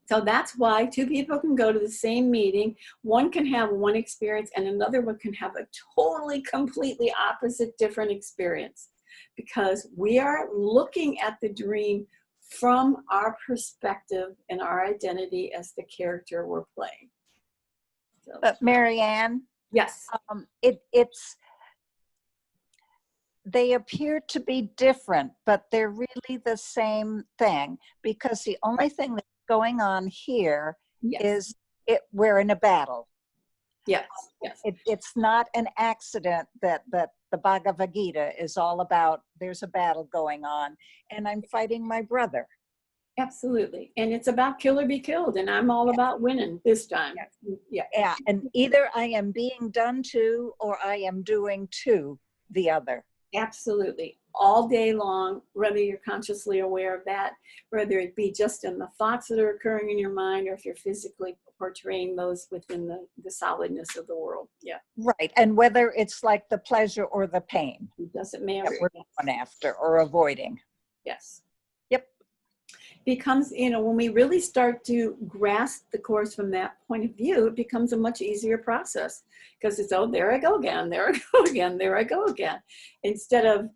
So that's why 2 people can go to the same meeting. One can have one experience and another one can have a totally, completely opposite, different experience, because we are looking at the dream from our perspective and our identity as the character we're playing. So, But Marianne, yes. They appear to be different, but they're really the same thing, because the only thing that's going on here is we're in a battle. Yes, yes. It's not an accident that the Bhagavad Gita is all about. There's a battle going on, and I'm fighting my brother. Absolutely. And it's about kill or be killed, and I'm all about winning this time. Yeah, and either I am being done to or I am doing to the other. Absolutely. All day long, whether you're consciously aware of that, whether it be just in the thoughts that are occurring in your mind, or if you're physically portraying those within the solidness of the world. Yeah. Right. And whether it's like the pleasure or the pain. It doesn't matter. That we're going after or avoiding. Yes. Yep. Becomes, when we really start to grasp the Course from that point of view, it becomes a much easier process, because it's, oh, there I go again, there I go again, there I go again. Instead of,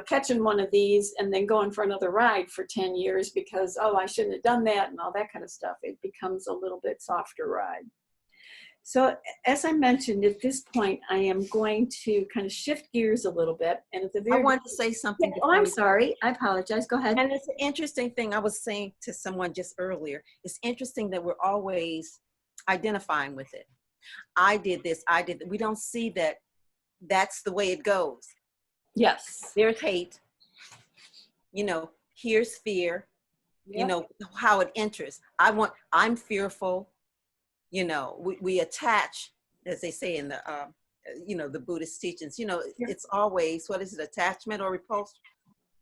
catching one of these and then going for another ride for 10 years because, oh, I shouldn't have done that and all that kind of stuff. It becomes a little bit softer ride. So as I mentioned, at this point, I am going to kind of shift gears a little bit. And at the very I wanted to say something. Oh, I'm sorry. I apologize. Go ahead. And it's an interesting thing I was saying to someone just earlier. It's interesting that we're always identifying with it. I did this, I did that. We don't see that that's the way it goes. Yes. There's hate. Here's fear. Yep. How it enters. I'm fearful. We attach, as they say in the, the Buddhist teachings, it's always, what is it, attachment or repulsion?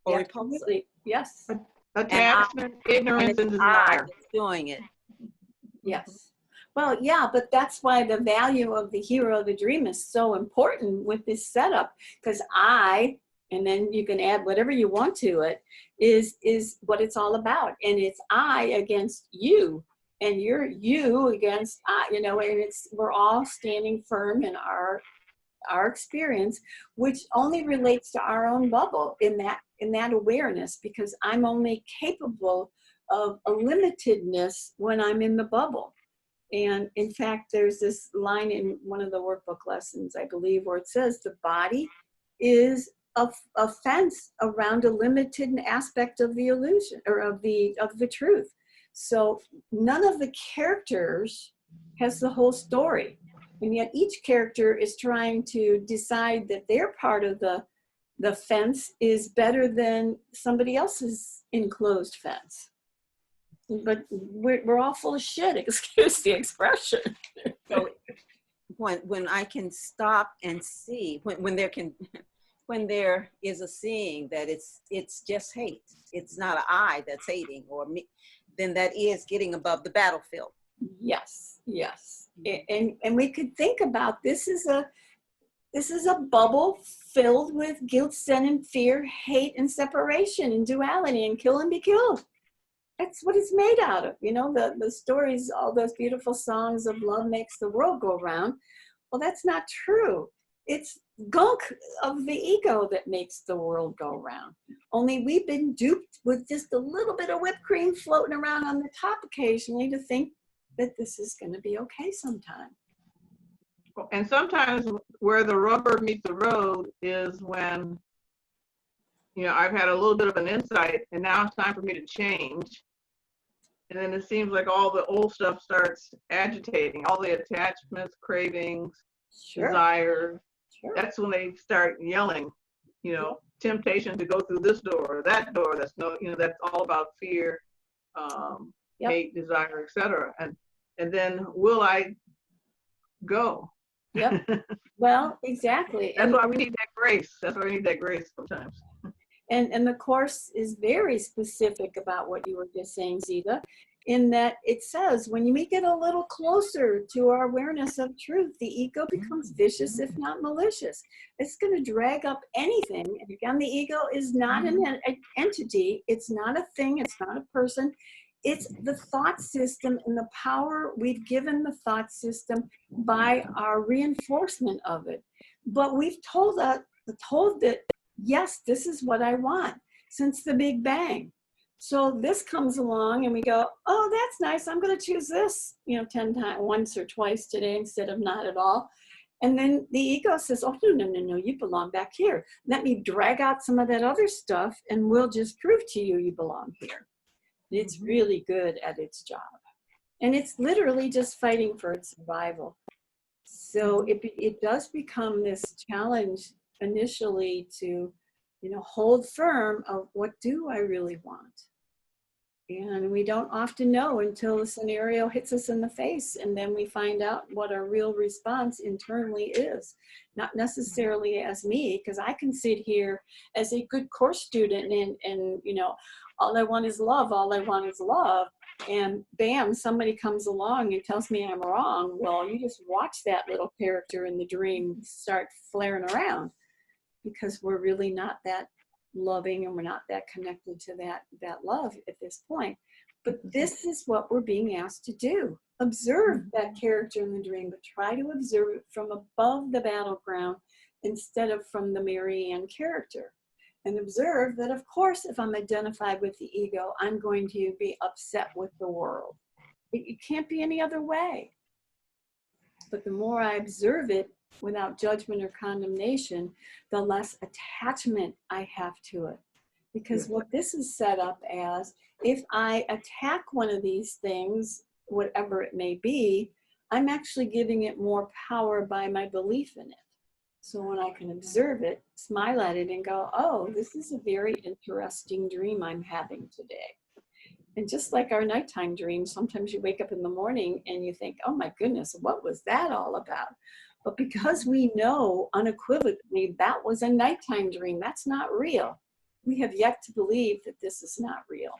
Or repulsion. Yes. Attachment, ignorance, and desire. Doing it. Yes. Well, yeah, but that's why the value of the hero of the dream is so important with this setup, because and then you can add whatever you want to it, is what it's all about. And it's I against you. And you're you against, and we're all standing firm in our our experience, which only relates to our own bubble in that awareness, because I'm only capable of a limitedness when I'm in the bubble. And in fact, there's this line in one of the workbook lessons, I believe, where it says the body is a fence around a limited aspect of the illusion, or of the truth. So none of the characters has the whole story. And yet each character is trying to decide that their part of the fence is better than somebody else's enclosed fence. But we're all full of shit, excuse the expression. So when I can stop and see, when there is a seeing that it's just hate, it's not an I that's hating or me, then that is getting above the battlefield. Yes, yes. And we could think about this is a bubble filled with guilt, sin, and fear, hate, and separation, and duality, and kill and be killed. That's what it's made out of. You know, the stories, all those beautiful songs of love makes the world go round. Well, that's not true. It's gunk of the ego that makes the world go round. Only we've been duped with just a little bit of whipped cream floating around on the top occasionally to think that this is going to be okay sometime. And sometimes where the rubber meets the road is when, you know, I've had a little bit of an insight and now it's time for me to change. And then it seems like all the old stuff starts agitating, all the attachments, cravings, desires. Sure. That's when they start yelling, you know, temptation to go through this door or that door. That's that's all about fear, hate, desire, etc. And then will I go? Yep. Well, exactly. That's why we need that grace. That's why we need that grace sometimes. And the Course is very specific about what you were just saying, Zita, in that it says when we get a little closer to our awareness of truth, the ego becomes vicious, if not malicious. It's going to drag up anything. And again, the ego is not an entity. It's not a thing. It's not a person. It's the thought system and the power we've given the thought system by our reinforcement of it. But we've told that, yes, this is what I want since the Big Bang. So this comes along and we go, oh, that's nice. I'm going to choose this, 10 times, once or twice today instead of not at all. And then the ego says, oh, no, you belong back here. Let me drag out some of that other stuff and we'll just prove to you you belong here. It's really good at its job. And it's literally just fighting for its survival. So it does become this challenge initially to, hold firm of what do I really want? And we don't often know until the scenario hits us in the face, and then we find out what our real response internally is. Not necessarily as me, because I can sit here as a good course student and all I want is love, all I want is love. And bam, somebody comes along and tells me I'm wrong. Well, you just watch that little character in the dream start flaring around, because we're really not that loving and we're not that connected to that love at this point. But this is what we're being asked to do. Observe that character in the dream, but try to observe it from above the battleground instead of from the Mary Ann character. And observe that, of course, if I'm identified with the ego, I'm going to be upset with the world. It can't be any other way. But the more I observe it without judgment or condemnation, the less attachment I have to it. Because what this is set up as, if I attack one of these things, whatever it may be, I'm actually giving it more power by my belief in it. So when I can observe it, smile at it and go, oh, this is a very interesting dream I'm having today. And just like our nighttime dreams, sometimes you wake up in the morning and you think, oh my goodness, what was that all about? But because we know unequivocally that was a nighttime dream, that's not real. We have yet to believe that this is not real.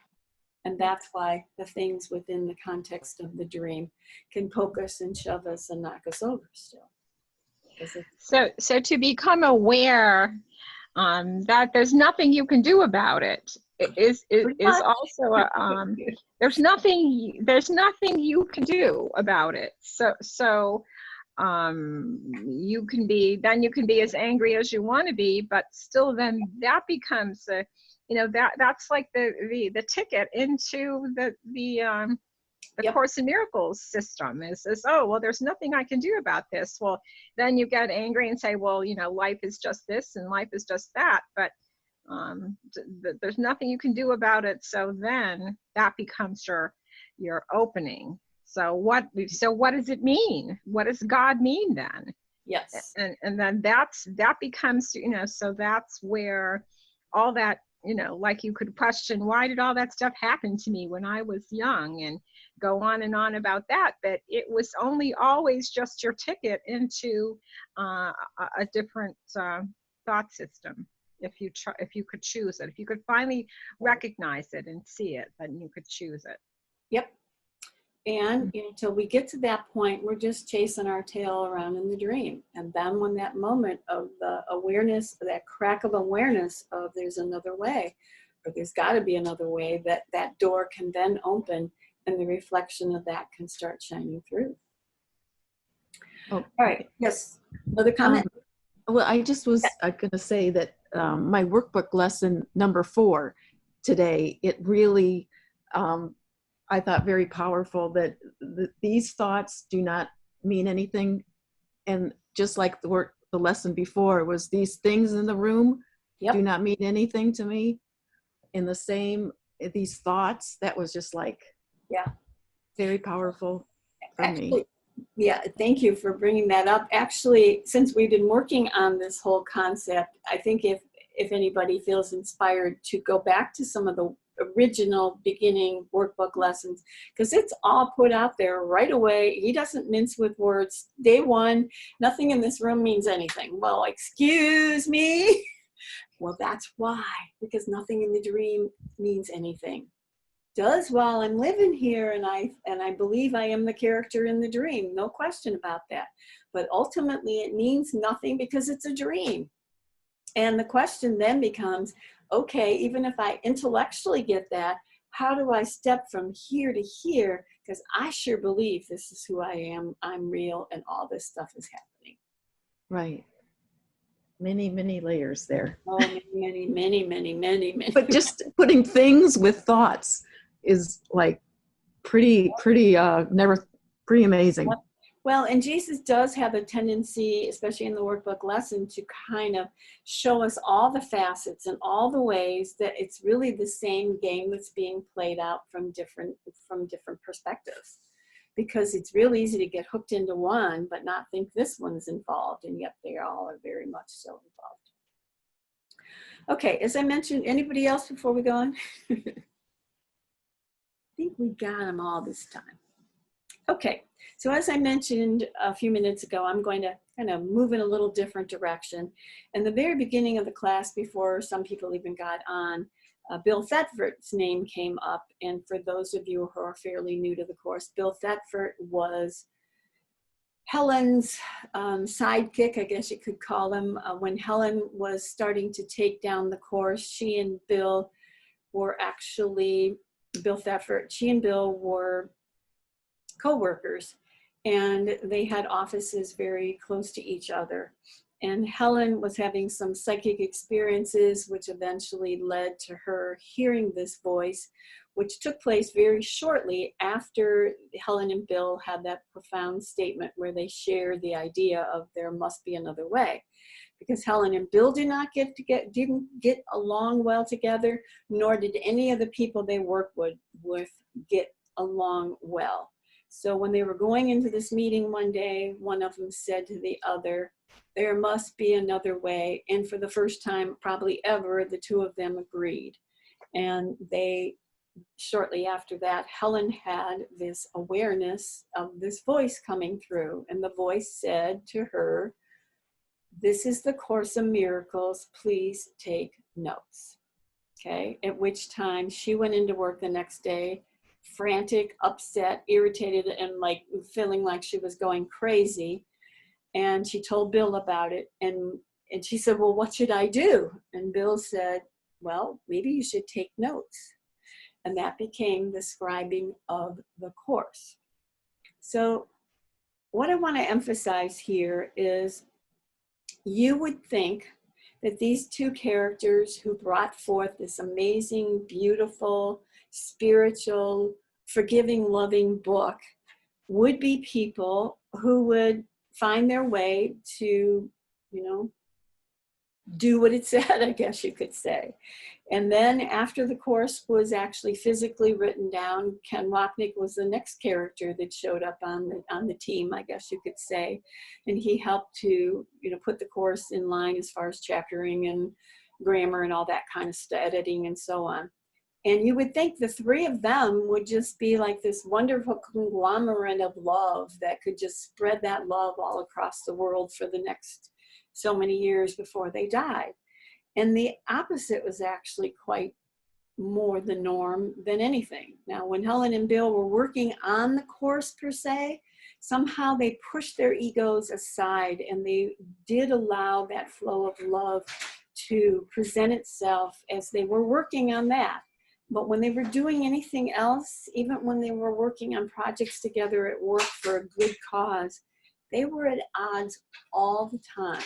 And that's why the things within the context of the dream can poke us and shove us and knock us over still. So to become aware that there's nothing you can do about it is also there's nothing you can do about it. So you can be as angry as you want to be, but still then that becomes that's like the ticket into the Yep. Course in Miracles system is oh, well, there's nothing I can do about this. Well, then you get angry and say, well, life is just this and life is just that, but there's nothing you can do about it. So then that becomes your opening. So what does it mean? What does God mean then? Yes. And then that becomes, so that's where all that, like you could question, why did all that stuff happen to me when I was young, and go on and on about that. But it was only always just your ticket into a different thought system. If you could choose it, if you could finally recognize it and see it, then you could choose it. Yep. And until we get to that point, we're just chasing our tail around in the dream. And then when that moment of the awareness, that crack of awareness of there's another way, or there's got to be another way, that door can then open, and the reflection of that can start shining through. Oh, all right. Yes. Another comment? Well, I just was going to say that my workbook lesson number 4 today, it really, I thought very powerful that these thoughts do not mean anything. And just like the lesson before was these things in the room do not mean anything to me. In the same, these thoughts, that was just like, very powerful for me. Yeah, thank you for bringing that up. Actually, since we've been working on this whole concept, I think if anybody feels inspired to go back to some of the original beginning workbook lessons, because it's all put out there right away. He doesn't mince with words. Day 1, nothing in this room means anything. Well, excuse me. Well, that's why, because nothing in the dream means anything. Does while I'm living here, and I believe I am the character in the dream, no question about that. But ultimately it means nothing because it's a dream. And the question then becomes, okay, even if I intellectually get that, how do I step from here to here? Because I sure believe this is who I am, I'm real, and all this stuff is happening. Right. Many, many layers there. Oh, many. But just putting things with thoughts is like pretty amazing. Well, and Jesus does have a tendency, especially in the workbook lesson, to kind of show us all the facets and all the ways that it's really the same game that's being played out from different perspectives. Because it's real easy to get hooked into one, but not think this one's involved, and yet they all are very much so involved. Okay, as I mentioned, anybody else before we go on? I think we got them all this time. Okay, so as I mentioned a few minutes ago, I'm going to kind of move in a little different direction. In the very beginning of the class, before some people even got on, Bill Thetford's name came up. And for those of you who are fairly new to the course, Bill Thetford was Helen's sidekick, I guess you could call him. When Helen was starting to take down the course, she and Bill were Bill Thetford, she and Bill were co-workers, and they had offices very close to each other. And Helen was having some psychic experiences, which eventually led to her hearing this voice, which took place very shortly after Helen and Bill had that profound statement where they shared the idea of there must be another way. Because Helen and Bill didn't get along well together, nor did any of the people they worked with get along well. So when they were going into this meeting one day, one of them said to the other, there must be another way. And for the first time, probably ever, the two of them agreed. And shortly after that, Helen had this awareness of this voice coming through. And the voice said to her, this is the Course in Miracles, please take notes. Okay, at which time she went into work the next day, frantic, upset, irritated, and like feeling like she was going crazy. And she told Bill about it. And she said, well, what should I do? And Bill said, well, maybe you should take notes. And that became the scribing of the course. So what I want to emphasize here is you would think that these two characters who brought forth this amazing, beautiful, spiritual, forgiving, loving book would be people who would find their way to, you know, do what it said, I guess you could say. And then after the course was actually physically written down, Ken Wapnick was the next character that showed up on the team, I guess you could say. And he helped to, you know, put the course in line as far as chaptering and grammar and all that kind of stuff, editing and so on. And you would think the three of them would just be like this wonderful conglomerate of love that could just spread that love all across the world for the next so many years before they died. And the opposite was actually quite more the norm than anything. Now, when Helen and Bill were working on the course per se, somehow they pushed their egos aside and they did allow that flow of love to present itself as they were working on that. But when they were doing anything else, even when they were working on projects together at work for a good cause, they were at odds all the time.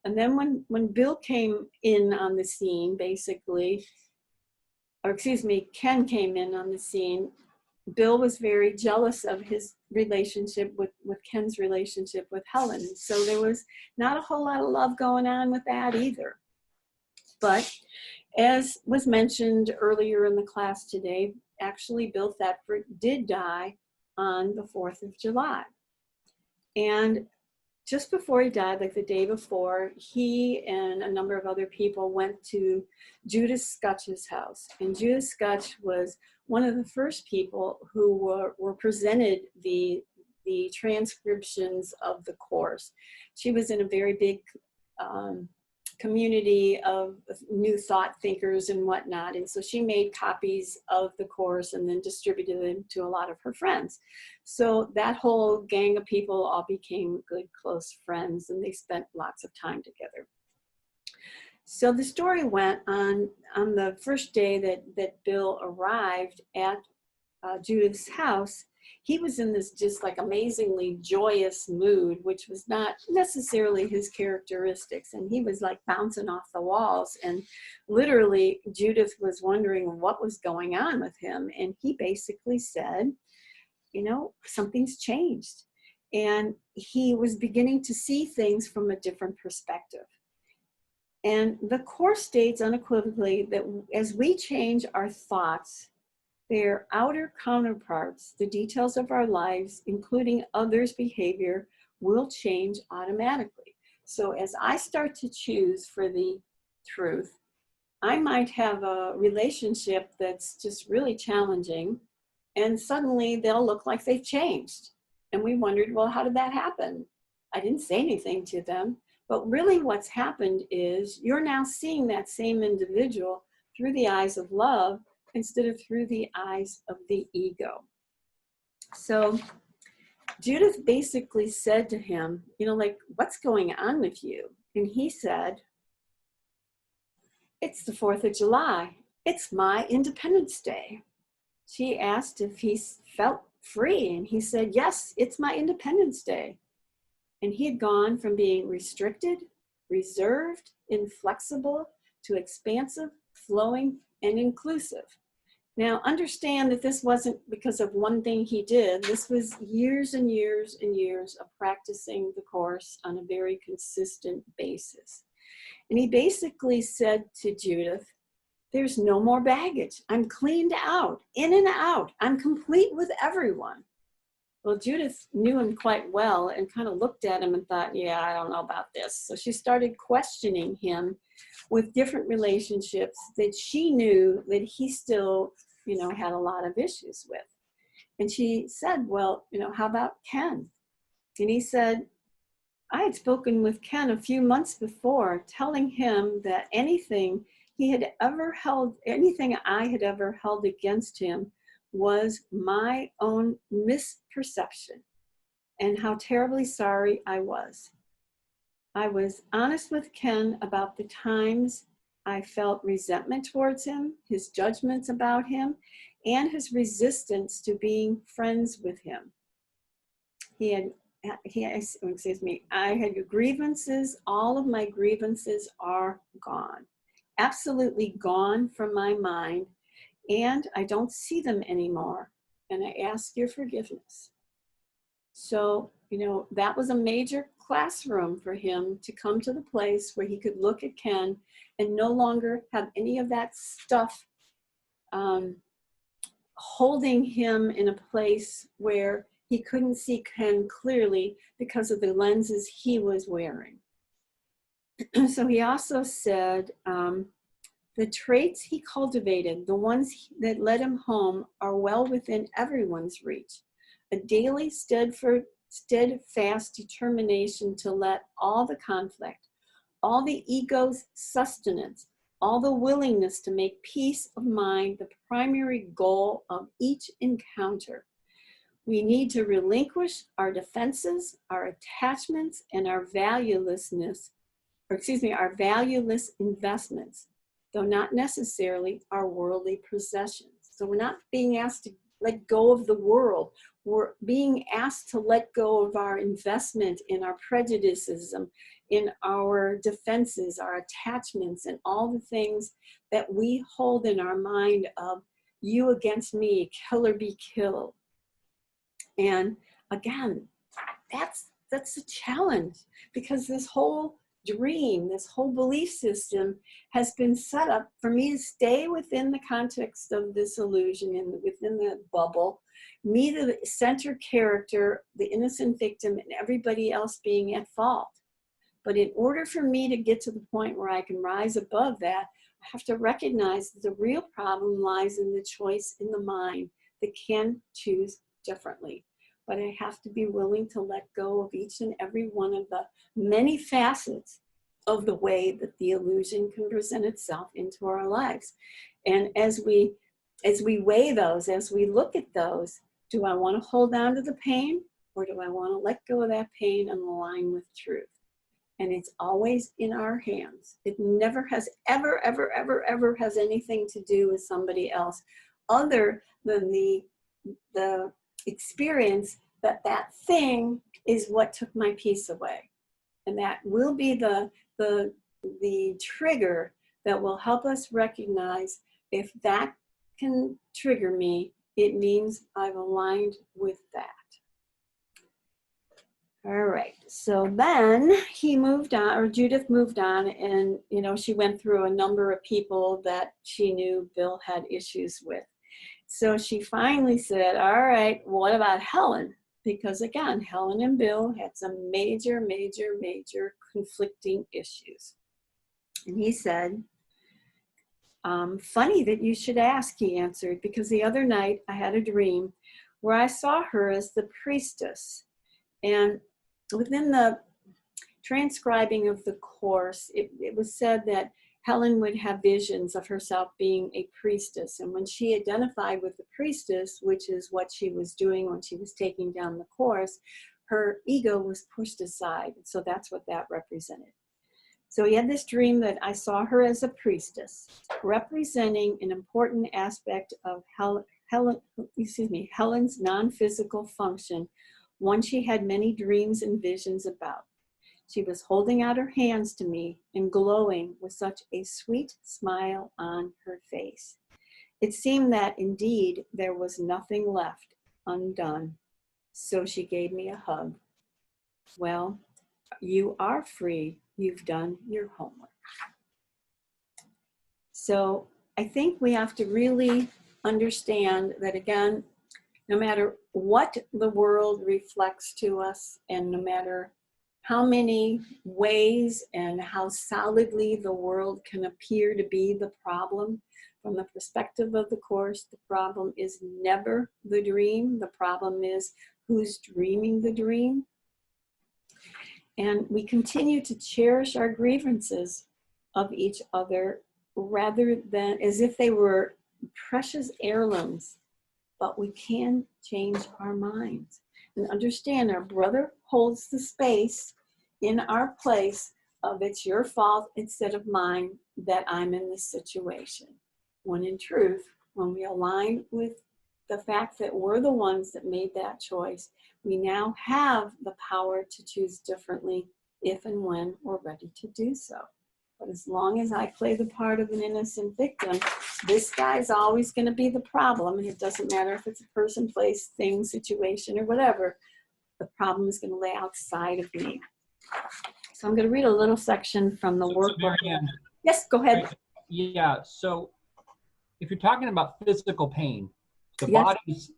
And then when Bill came in on the scene, basically, or excuse me, Ken came in on the scene, Bill was very jealous of his relationship with Ken's relationship with Helen. So there was not a whole lot of love going on with that either. But as was mentioned earlier in the class today, actually Bill Thetford did die on the 4th of July. And just before he died, like the day before, he and a number of other people went to Judith Scutch's house. And Judith Scutch was one of the first people who were presented the transcriptions of the course. She was in a very big community of new thought thinkers and whatnot. And so she made copies of the course and then distributed them to a lot of her friends. So that whole gang of people all became good, close friends, and they spent lots of time together. So the story went on the first day that Bill arrived at Judith's house. He was in this just like amazingly joyous mood, which was not necessarily his characteristics. And he was like bouncing off the walls. And literally Judith was wondering what was going on with him. And he basically said, you know, something's changed. And he was beginning to see things from a different perspective. And the course states unequivocally that as we change our thoughts, their outer counterparts, the details of our lives, including others' behavior, will change automatically. So as I start to choose for the truth, I might have a relationship that's just really challenging, and suddenly they'll look like they've changed. And we wondered, well, how did that happen? I didn't say anything to them, but really what's happened is you're now seeing that same individual through the eyes of love instead of through the eyes of the ego. So Judith basically said to him, you know, like, what's going on with you? And he said, it's the 4th of July. It's my Independence Day. She asked if he felt free, and he said, yes, it's my Independence Day. And he had gone from being restricted, reserved, inflexible, to expansive, flowing, and inclusive. Now, understand that this wasn't because of one thing he did. This was years and years and years of practicing the course on a very consistent basis. And he basically said to Judith, there's no more baggage. I'm cleaned out, in and out. I'm complete with everyone. Well, Judith knew him quite well and kind of looked at him and thought, yeah, I don't know about this. So she started questioning him with different relationships that she knew that he still, you know, had a lot of issues with. And she said, well, you know, how about Ken? And he said, I had spoken with Ken a few months before, telling him that anything I had ever held against him was my own misperception, and how terribly sorry I was. I was honest with Ken about the times I felt resentment towards him, his judgments about him, and his resistance to being friends with him. He had excuse me, I had grievances. All of my grievances are gone, absolutely gone from my mind, and I don't see them anymore. And I ask your forgiveness. So, you know, that was a major classroom for him to come to the place where he could look at Ken and no longer have any of that stuff holding him in a place where he couldn't see Ken clearly because of the lenses he was wearing. So he also said, the traits he cultivated, the ones that led him home, are well within everyone's reach. A daily steadfast determination to let all the conflict, all the ego's sustenance, all the willingness to make peace of mind the primary goal of each encounter. We need to relinquish our defenses, our attachments, and our valuelessness, our valueless investments, though not necessarily our worldly possessions. So we're not being asked to let go of the world. We're being asked to let go of our investment in our prejudices, in our defenses, our attachments, and all the things that we hold in our mind of you against me, kill or be killed. And again, that's a challenge, because this whole dream, this whole belief system has been set up for me to stay within the context of this illusion and within the bubble, me the center character, the innocent victim, and everybody else being at fault. But in order for me to get to the point where I can rise above that, I have to recognize that the real problem lies in the choice in the mind that can choose differently. But I have to be willing to let go of each and every one of the many facets of the way that the illusion can present itself into our lives. And as we weigh those, as we look at those, do I want to hold on to the pain, or do I want to let go of that pain and align with truth? And it's always in our hands. It never has ever has anything to do with somebody else, other than the experience that that thing is what took my peace away. And that will be the trigger that will help us recognize if that can trigger me, it means I've aligned with that. All right, so then he moved on, or Judith moved on, and you know, she went through a number of people that she knew Bill had issues with. So she finally said, all right, what about Helen? Because again, Helen and Bill had some major conflicting issues. And he said, funny that you should ask, he answered, because the other night I had a dream where I saw her as the priestess. And within the transcribing of the course, it was said that Helen would have visions of herself being a priestess. And when she identified with the priestess, which is what she was doing when she was taking down the course, her ego was pushed aside. So that's what that represented. So he had this dream that I saw her as a priestess, representing an important aspect of Helen's non-physical function, one she had many dreams and visions about. She was holding out her hands to me and glowing with such a sweet smile on her face. It seemed that indeed there was nothing left undone. So she gave me a hug. Well, you are free. You've done your homework. So I think we have to really understand that, again, no matter what the world reflects to us, and no matter how many ways and how solidly the world can appear to be the problem, from the perspective of the Course, the problem is never the dream. The problem is who's dreaming the dream. And we continue to cherish our grievances of each other rather than as if they were precious heirlooms. But we can change our minds and understand our brother holds the space in our place of it's your fault instead of mine that I'm in this situation. When in truth, when we align with the fact that we're the ones that made that choice, we now have the power to choose differently if and when we're ready to do so. But as long as I play the part of an innocent victim, this guy's always going to be the problem. And it doesn't matter if it's a person, place, thing, situation, or whatever. The problem is going to lay outside of me. So I'm going to read a little section from the workbook. Yes, go ahead. Yeah, so if you're talking about physical pain, the Yes.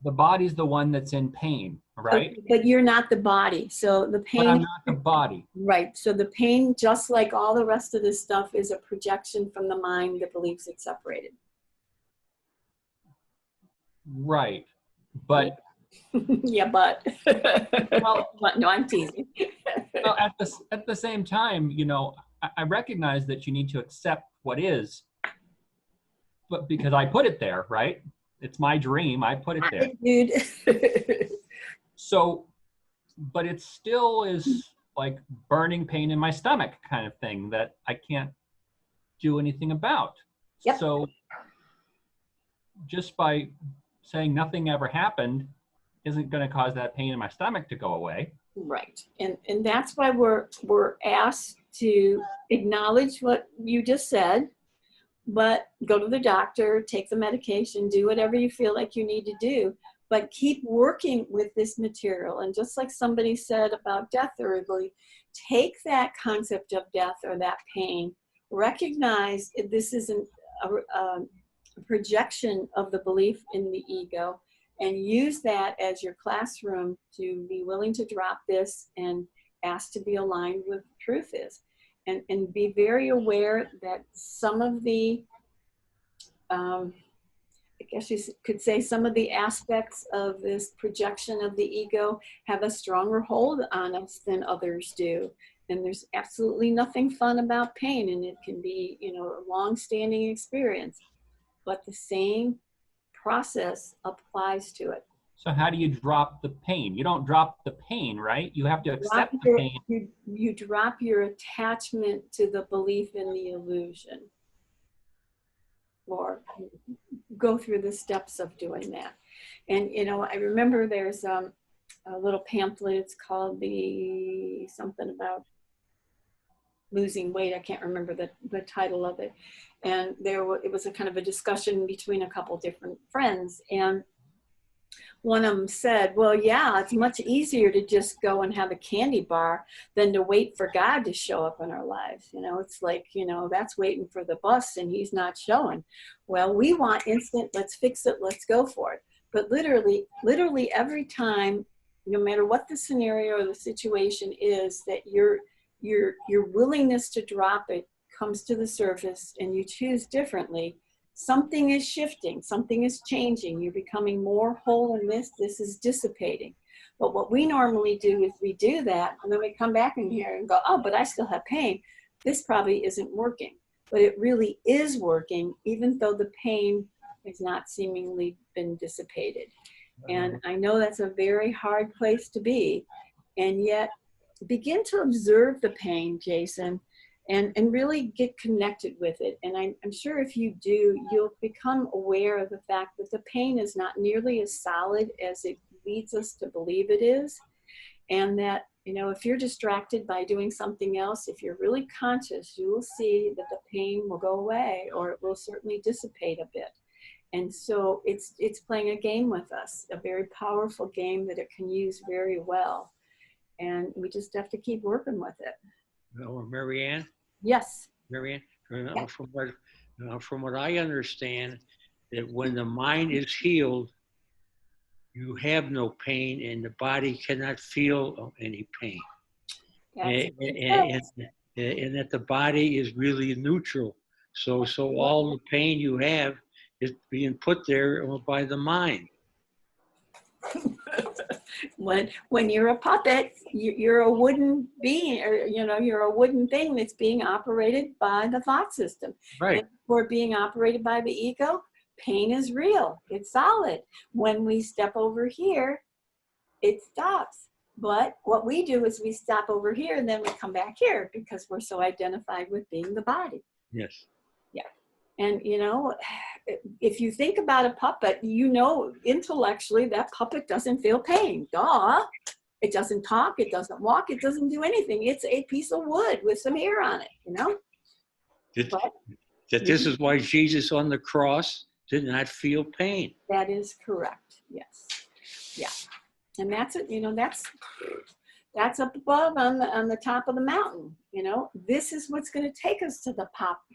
body's the one that's in pain, right? But you're not the body. So the pain. But I'm not the body. Right. So the pain, just like all the rest of this stuff, is a projection from the mind that believes it's separated. Right. But yeah, but well, no, I'm teasing. well, at the same time, you know, I recognize that you need to accept what is, but because I put it there, right? It's my dream. I put it there. Dude. So, but it still is like burning pain in my stomach kind of thing that I can't do anything about. Yep. So just by saying nothing ever happened isn't going to cause that pain in my stomach to go away. Right. And that's why we're asked to acknowledge what you just said, but go to the doctor, take the medication, do whatever you feel like you need to do, but keep working with this material. And just like somebody said about death early, take that concept of death or that pain, recognize this isn't a projection of the belief in the ego, and use that as your classroom to be willing to drop this and ask to be aligned with the truth is. And be very aware that some of the, I guess you could say some of the aspects of this projection of the ego have a stronger hold on us than others do. And there's absolutely nothing fun about pain, and it can be, you know, a long-standing experience. But the same process applies to it. So how do you drop the pain? You don't drop the pain, right? You have to accept the pain. You drop your attachment to the belief in the illusion, or go through the steps of doing that. And, you know, I remember there's a little pamphlet. It's called the something about losing weight. I can't remember the title of it. And it was a kind of a discussion between a couple different friends. And one of them said, well, yeah, it's much easier to just go and have a candy bar than to wait for God to show up in our lives. You know, it's like, you know, that's waiting for the bus and he's not showing. Well, we want instant, let's fix it, let's go for it. But literally every time, no matter what the scenario or the situation is, that your willingness to drop it comes to the surface and you choose differently, something is shifting, something is changing. You're becoming more whole in this is dissipating. But what we normally do is we do that, and then we come back in here and go, oh, but I still have pain. This probably isn't working. But it really is working, even though the pain has not seemingly been dissipated. And I know that's a very hard place to be. And yet, begin to observe the pain, Jason, and really get connected with it. And I'm sure if you do, you'll become aware of the fact that the pain is not nearly as solid as it leads us to believe it is. And that, you know, if you're distracted by doing something else, if you're really conscious, you will see that the pain will go away, or it will certainly dissipate a bit. And so it's playing a game with us, a very powerful game that it can use very well. And we just have to keep working with it. Or Marianne? Yes. Marianne, from what I understand, that when the mind is healed, you have no pain and the body cannot feel any pain. And that the body is really neutral. So all the pain you have is being put there by the mind. When you're a puppet, you're a wooden being, or, you know, you're a wooden thing that's being operated by the thought system. Right. And for being operated by the ego, pain is real. It's solid. When we step over here, it stops. But what we do is we stop over here and then we come back here because we're so identified with being the body. Yes. Yeah. And, you know, if you think about a puppet, you know, intellectually, that puppet doesn't feel pain. Duh. It doesn't talk. It doesn't walk. It doesn't do anything. It's a piece of wood with some hair on it, you know? That this is why Jesus on the cross did not feel pain. That is correct. Yes. Yeah. And that's it. You know, that's up above on the top of the mountain. You know, this is what's going to take us to the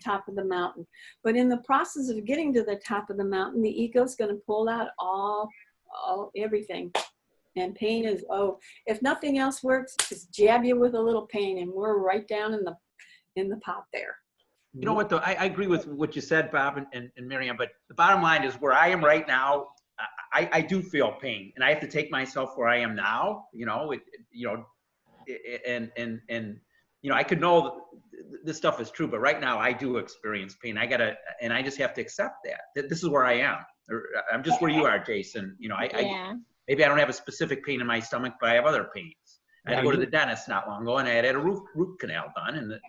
top of the mountain. But in the process of getting to the top of the mountain, the ego is going to pull out everything. And pain is, if nothing else works, just jab you with a little pain, and we're right down in the pot there. You know what, though? I agree with what you said, Bob and Miriam, but the bottom line is where I am right now, I do feel pain, and I have to take myself where I am now, you know, and you know, I could know this stuff is true, but right now I do experience pain. And I just have to accept that this is where I am. I'm just where you are, Jason. You know, maybe I don't have a specific pain in my stomach, but I have other pains. I had to go to the dentist not long ago, and I had a root canal done, and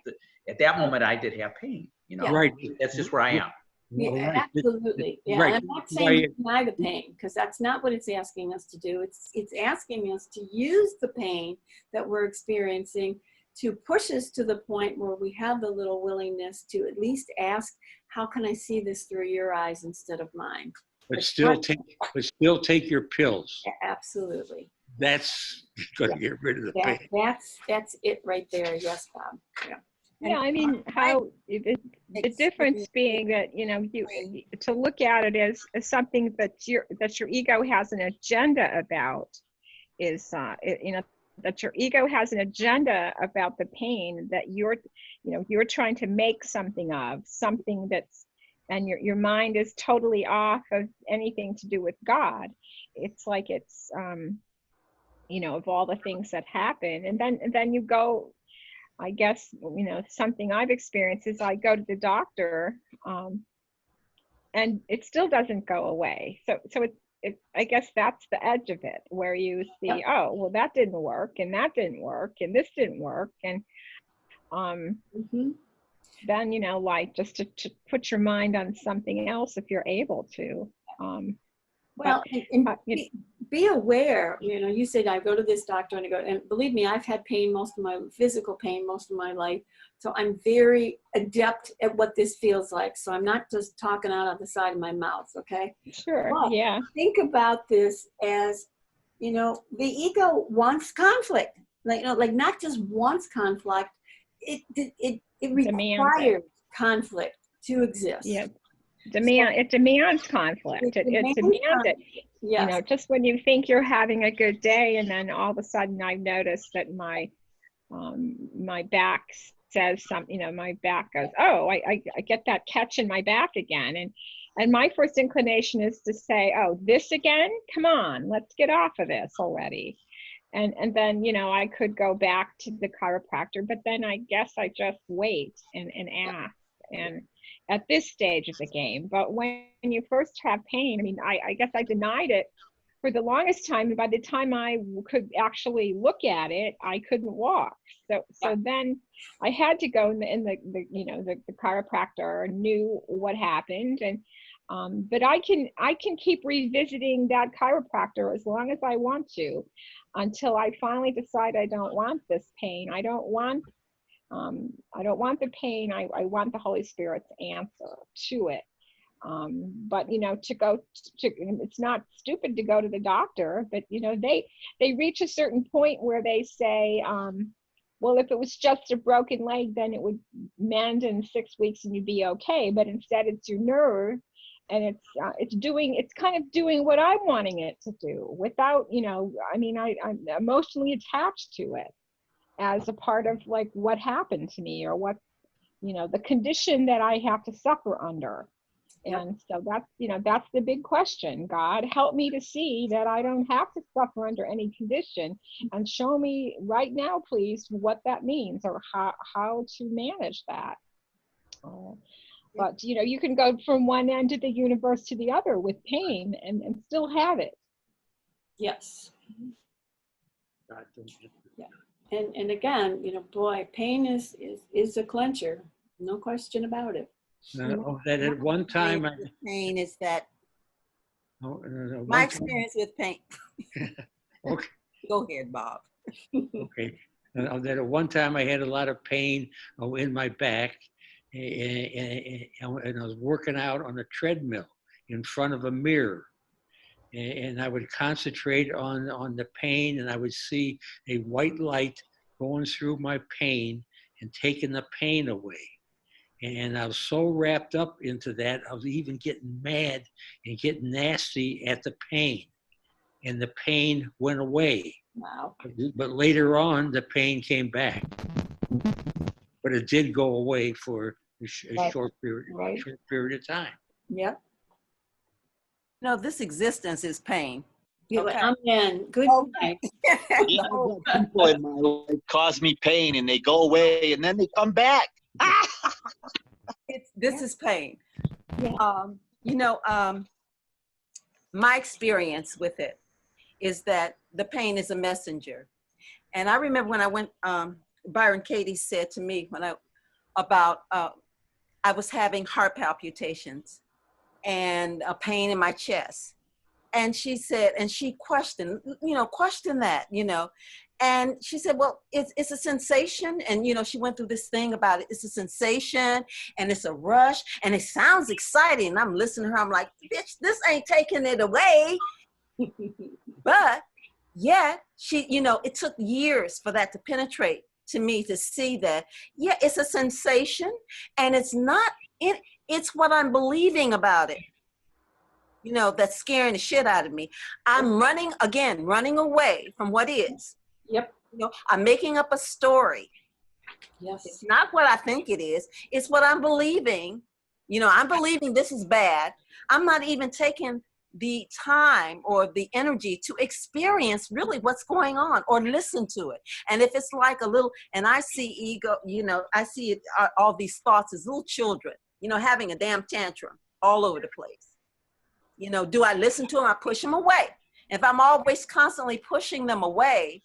at that moment I did have pain. You know, right? That's just where I am. Yeah, absolutely. Yeah, right. I'm not saying to deny the pain, because that's not what it's asking us to do. It's asking us to use the pain that we're experiencing to push us to the point where we have the little willingness to at least ask, how can I see this through your eyes instead of mine? But still take your pills. Absolutely. That's going to get rid of the pain. That's it right there. Yes, Bob. Yeah. Yeah, I mean, the difference being that, you know, you to look at it as something that your ego has an agenda about is, you know, that your ego has an agenda about the pain that you're trying to make something of, something that's, and your mind is totally off of anything to do with God. It's like it's, you know, of all the things that happen, and then you go. I guess, you know, something I've experienced is I go to the doctor, and it still doesn't go away. So I guess that's the edge of it, where you see, oh, well, that didn't work, and that didn't work, and this didn't work, and then, you know, like just to put your mind on something else if you're able to. Well, be aware, you know, you said I go to this doctor and believe me, I've had pain, physical pain most of my life. So I'm very adept at what this feels like. So I'm not just talking out of the side of my mouth. Okay. Sure. But yeah. Think about this as, you know, the ego wants conflict, like, you know, like not just wants conflict. It requires conflict to exist. Yeah. It demands conflict. It demands it. Yes. You know, just when you think you're having a good day, and then all of a sudden I notice that my back says something. You know, my back goes, oh, I get that catch in my back again, and my first inclination is to say, oh, this again? Come on, let's get off of this already. And then, you know, I could go back to the chiropractor, but then I guess I just wait and ask. And at this stage of the game, but when you first have pain, I mean, I guess I denied it for the longest time. And by the time I could actually look at it, I couldn't walk. So then I had to go in the you know, the chiropractor knew what happened, and but I can keep revisiting that chiropractor as long as I want to, until I finally decide I don't want this pain. I don't want the pain. I want the Holy Spirit's answer to it. But, you know, it's not stupid to go to the doctor, but, you know, they reach a certain point where they say, well, if it was just a broken leg, then it would mend in 6 weeks and you'd be okay. But instead it's your nerve, and it's kind of doing what I'm wanting it to do without, you know, I mean, I'm emotionally attached to it as a part of like what happened to me, or what, you know, the condition that I have to suffer under. And so that's, you know, that's the big question. God, help me to see that I don't have to suffer under any condition, and show me right now, please, what that means, or how to manage that. But, you know, you can go from one end of the universe to the other with pain and still have it. Yes. Yeah. And again, you know, boy, pain is a clencher, no question about it. That at one time, Pain is that one my time- experience with pain. okay, Go ahead, Bob. okay. That at one time I had a lot of pain in my back, and I was working out on a treadmill in front of a mirror. And I would concentrate on the pain, and I would see a white light going through my pain and taking the pain away. And I was so wrapped up into that, I was even getting mad and getting nasty at the pain. And the pain went away. Wow. But later on, the pain came back. But it did go away for a short period of time. Yep. No, this existence is pain. Okay. Amen. Good night. Yeah, I've got people in my life cause me pain and they go away and then they come back. This is pain. My experience with it is that the pain is a messenger. And I remember when I went, Byron Katie said to me when I was having heart palpitations and a pain in my chest. And she said, and she questioned that, and she said, well, it's a sensation. And, she went through this thing about it. It's a sensation and it's a rush and it sounds exciting. And I'm listening to her. I'm like, bitch, this ain't taking it away. But yeah, it took years for that to penetrate to me to see that, yeah, it's a sensation and it's not, it's what I'm believing about it. That's scaring the shit out of me. I'm running away from what is. Yep. I'm making up a story. Yes. It's not what I think it is. It's what I'm believing. I'm believing this is bad. I'm not even taking the time or the energy to experience really what's going on or listen to it. And if it's like a little, and I see ego, I see it, all these thoughts as little children, having a damn tantrum all over the place. Do I listen to them? I push them away. If I'm always constantly pushing them away,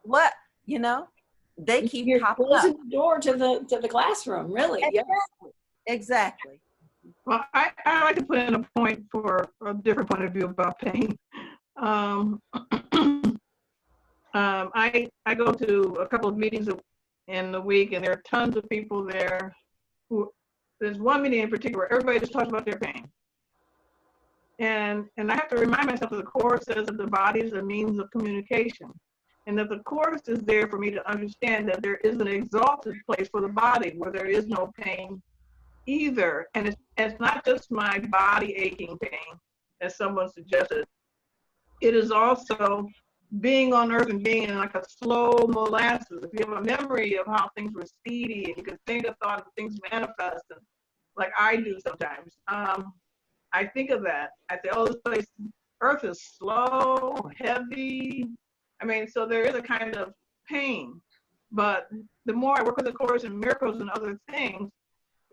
what, they keep You're popping closing up. the door to the classroom, really. Exactly. Well, I like to put in a point for a different point of view about pain. I go to a couple of meetings in the week, and there are tons of people there. There's one meeting in particular where everybody just talks about their pain. And I have to remind myself that the Course says that the body is a means of communication. And that the Course is there for me to understand that there is an exalted place for the body where there is no pain either. And it's not just my body aching pain, as someone suggested. It is also being on earth and being in like a slow molasses. If you have a memory of how things were speedy and you could think of thought of things manifest, and like I do sometimes, I think of that. I say, oh, this place, earth is slow, heavy. So there is a kind of pain. But the more I work with the Course and miracles and other things,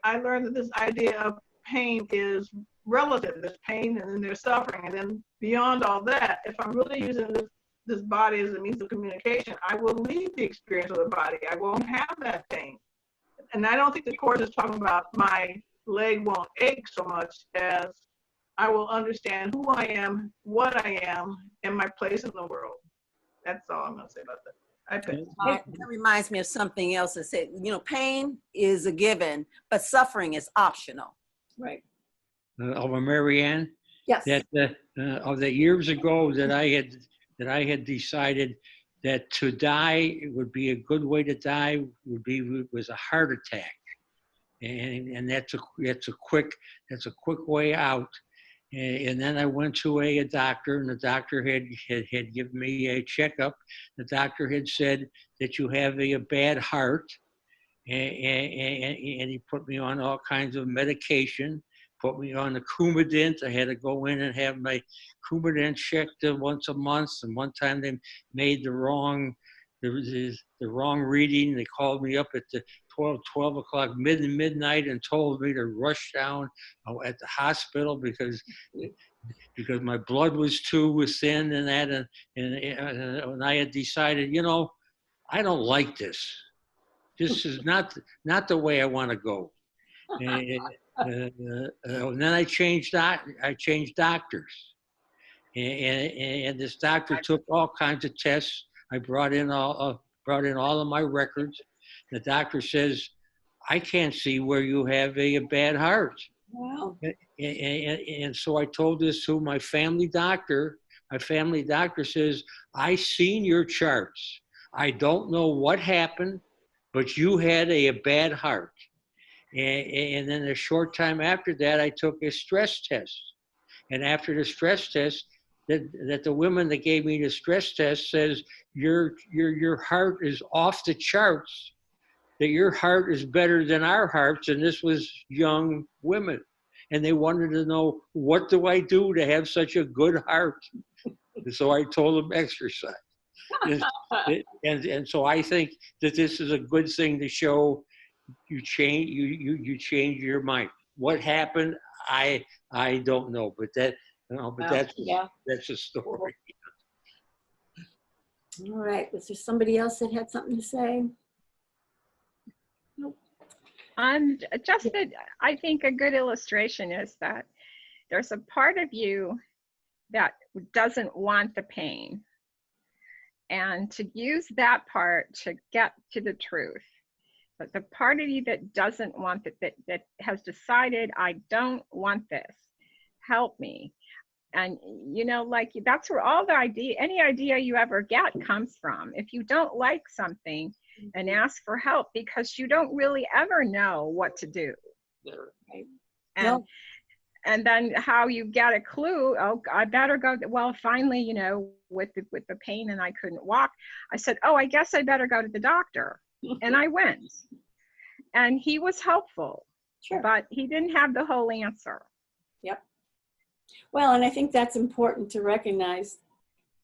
I learned that this idea of pain is relative. There's pain and then there's suffering. And then beyond all that, if I'm really using this body as a means of communication, I will leave the experience of the body. I won't have that pain. And I don't think the Course is talking about my leg won't ache so much as I will understand who I am, what I am, and my place in the world. That's all I'm going to say about that. That reminds me of something else that said, pain is a given, but suffering is optional. Right. Marianne? Yes. That years ago that I had decided that to die would be a good way to die was a heart attack, and that's a quick way out. And then I went to a doctor, and the doctor had given me a checkup. The doctor had said that you have a bad heart, and he put me on all kinds of medication, put me on the Coumadin. I had to go in and have my Coumadin checked once a month, and one time they made the wrong reading. They called me up at the 12 o'clock midnight and told me to rush down at the hospital because my blood was too thin and that. And I had decided, I don't like this. This is not the way I want to go. And then I changed doctors. And this doctor took all kinds of tests. I brought in all of my records. The doctor says, I can't see where you have a bad heart. Wow. And so I told this to my family doctor. My family doctor says, I seen your charts. I don't know what happened, but you had a bad heart. And then a short time after that, I took a stress test. And after the stress test, that the woman that gave me the stress test says, your heart is off the charts, that your heart is better than our hearts. And this was young women. And they wanted to know, what do I do to have such a good heart? And so I told them exercise. And so I think that this is a good thing to show you change your mind. What happened? I don't know, but that's a story. All right. Was there somebody else that had something to say? Nope. Just that I think a good illustration is that there's a part of you that doesn't want the pain, and to use that part to get to the truth. But the part of you that doesn't want it, that has decided, I don't want this, help me. And like, that's where all any idea you ever get comes from. If you don't like something, and ask for help, because you don't really ever know what to do. Right. And then how you get a clue, oh, I better go. Well, finally, with the pain and I couldn't walk, I said, oh, I guess I better go to the doctor. And I went, and he was helpful, Sure. But he didn't have the whole answer. Yep. Well, and I think that's important to recognize.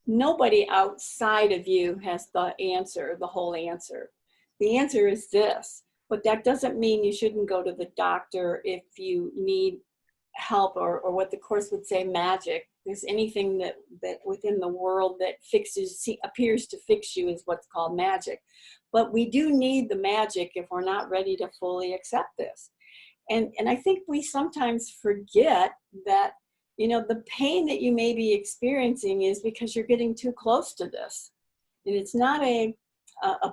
Nobody outside of you has the answer, the whole answer. The answer is this, but that doesn't mean you shouldn't go to the doctor if you need help, or what the Course would say, magic. There's anything that within the world that appears to fix you is what's called magic. But we do need the magic if we're not ready to fully accept this. And I think we sometimes forget that, the pain that you may be experiencing is because you're getting too close to this. And it's not a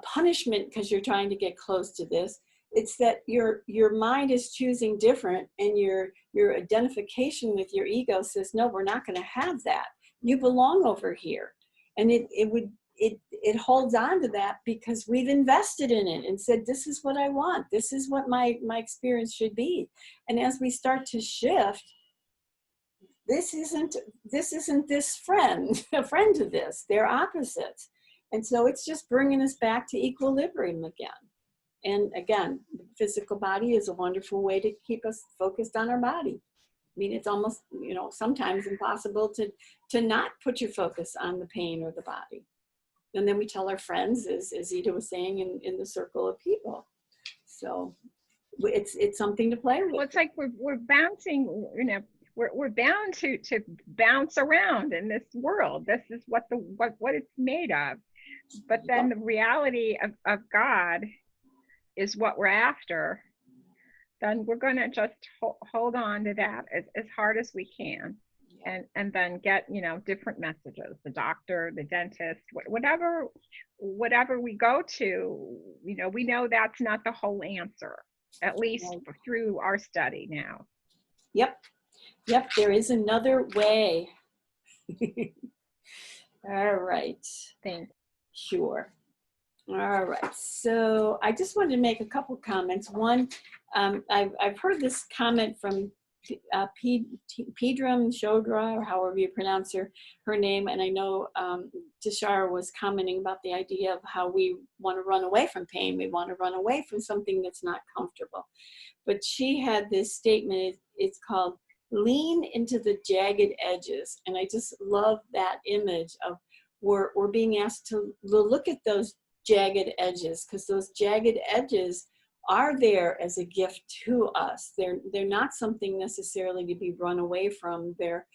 punishment because you're trying to get close to this. It's that your mind is choosing different, and your identification with your ego says, no, we're not going to have that. You belong over here. And it holds on to that because we've invested in it and said, this is what I want. This is what my experience should be. And as we start to shift, this isn't this friend, a friend to this. They're opposites. And so it's just bringing us back to equilibrium again. And again, the physical body is a wonderful way to keep us focused on our body. I mean, it's almost, sometimes impossible to not put your focus on the pain or the body. And then we tell our friends, as Ida was saying, in the circle of people. So it's something to play with. Well, it's like we're bouncing, we're bound to bounce around in this world. This is what it's made of. But then the reality of God is what we're after. Then we're going to just hold on to that as hard as we can, and then get different messages. The doctor, the dentist, whatever we go to, we know that's not the whole answer, at least through our study now. Yep, there is another way. All right. Thanks. Sure. All right. So I just wanted to make a couple comments. One, I've heard this comment from Pedram Shodra, or however you pronounce her name, and I know Tashara was commenting about the idea of how we want to run away from pain. We want to run away from something that's not comfortable. But she had this statement. It's called "Lean into the jagged edges," and I just love that image of we're being asked to look at those jagged edges, because those jagged edges are there as a gift to us. They're not something necessarily to be run away from. They're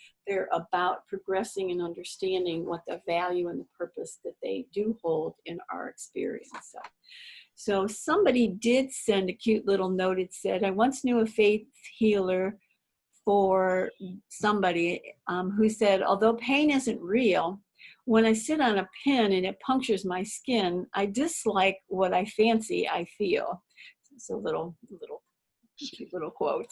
about progressing and understanding what the value and the purpose that they do hold in our experience. So So somebody did send a cute little note. It said, I once knew a faith healer for somebody who said, although pain isn't real, when I sit on a pin and it punctures my skin, I dislike what I fancy I feel. It's a cute little quote.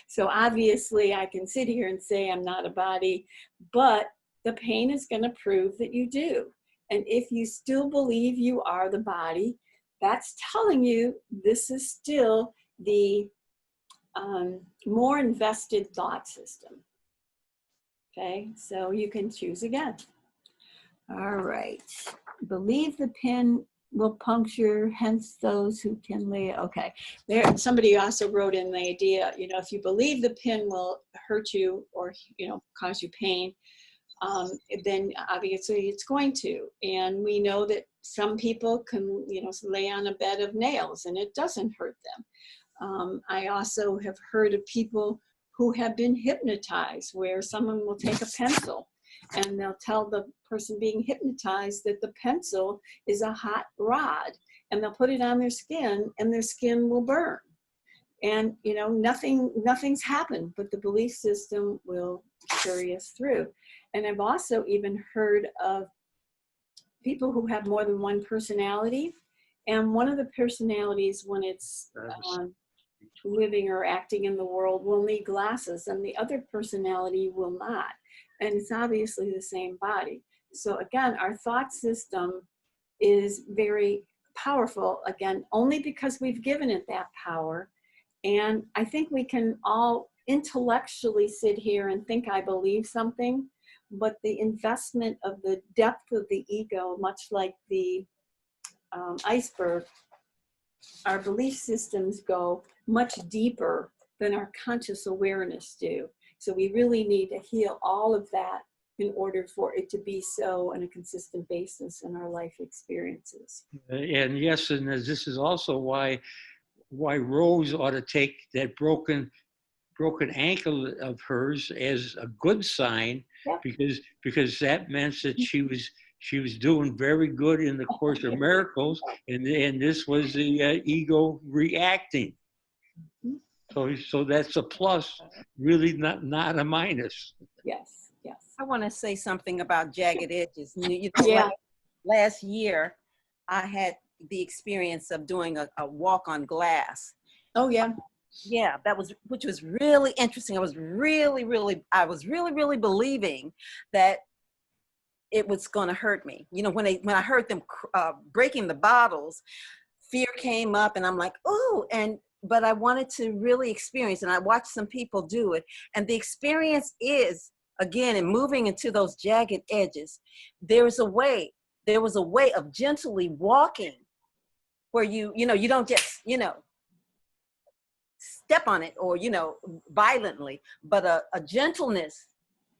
So obviously I can sit here and say I'm not a body, but the pain is going to prove that you do. And if you still believe you are the body, that's telling you this is still the more invested thought system. Okay, so you can choose again. All right, believe the pin will puncture, hence those who can lay. Okay, there. Somebody also wrote in the idea, you know, if you believe the pin will hurt you or, you know, cause you pain, then obviously it's going to. And we know that some people can, you know, lay on a bed of nails and it doesn't hurt them. I also have heard of people who have been hypnotized, where someone will take a pencil and they'll tell the person being hypnotized that the pencil is a hot rod, and they'll put it on their skin and their skin will burn. And, you know, nothing's happened, but the belief system will carry us through. And I've also even heard of people who have more than one personality. And one of the personalities, when it's living or acting in the world, will need glasses, and the other personality will not. And it's obviously the same body. So again, our thought system is very powerful, again, only because we've given it that power. And I think we can all intellectually sit here and think I believe something, but the investment of the depth of the ego, much like the iceberg, our belief systems go much deeper than our conscious awareness do. So we really need to heal all of that in order for it to be so on a consistent basis in our life experiences. And yes, and this is also why Rose ought to take that broken ankle of hers as a good sign, yep. because that meant that she was doing very good in the Course of Miracles, and this was the ego reacting. So that's a plus, really not a minus. Yes, yes. I want to say something about jagged edges. You know, yeah. Last year, I had the experience of doing a walk on glass. Oh yeah. Yeah, which was really interesting. I was really believing that it was going to hurt me. You know, when I heard them breaking the bottles, fear came up, and I'm like, oh, but I wanted to really experience, and I watched some people do it, and the experience is, again, in moving into those jagged edges, there was a way of gently walking where you don't just, step on it or, violently, but a gentleness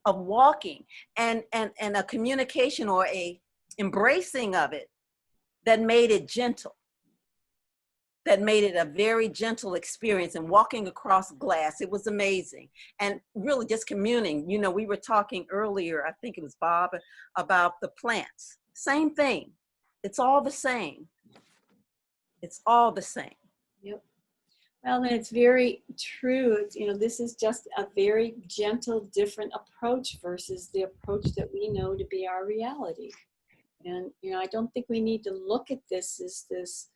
of walking and a communication or a embracing of it that made it gentle, that made it a very gentle experience, and walking across glass. It was amazing. And really just communing. We were talking earlier, I think it was Bob, about the plants. Same thing. It's all the same. It's all the same. Yep. Well, and it's very true. It's, this is just a very gentle, different approach versus the approach that we know to be our reality. And, I don't think we need to look at this as this,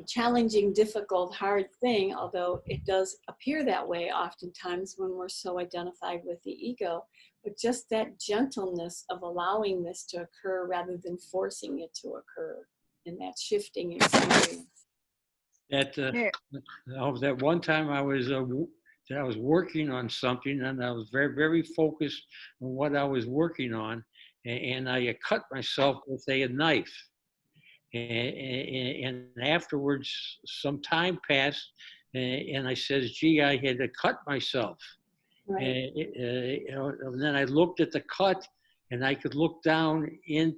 challenging, difficult, hard thing, although it does appear that way oftentimes when we're so identified with the ego. But just that gentleness of allowing this to occur rather than forcing it to occur in that shifting experience. That one time I was working on something, and I was very, very focused on what I was working on, and I cut myself with a knife. And afterwards, some time passed, and I says, "Gee, I had to cut myself." Right. And then I looked at the cut, and I could look down into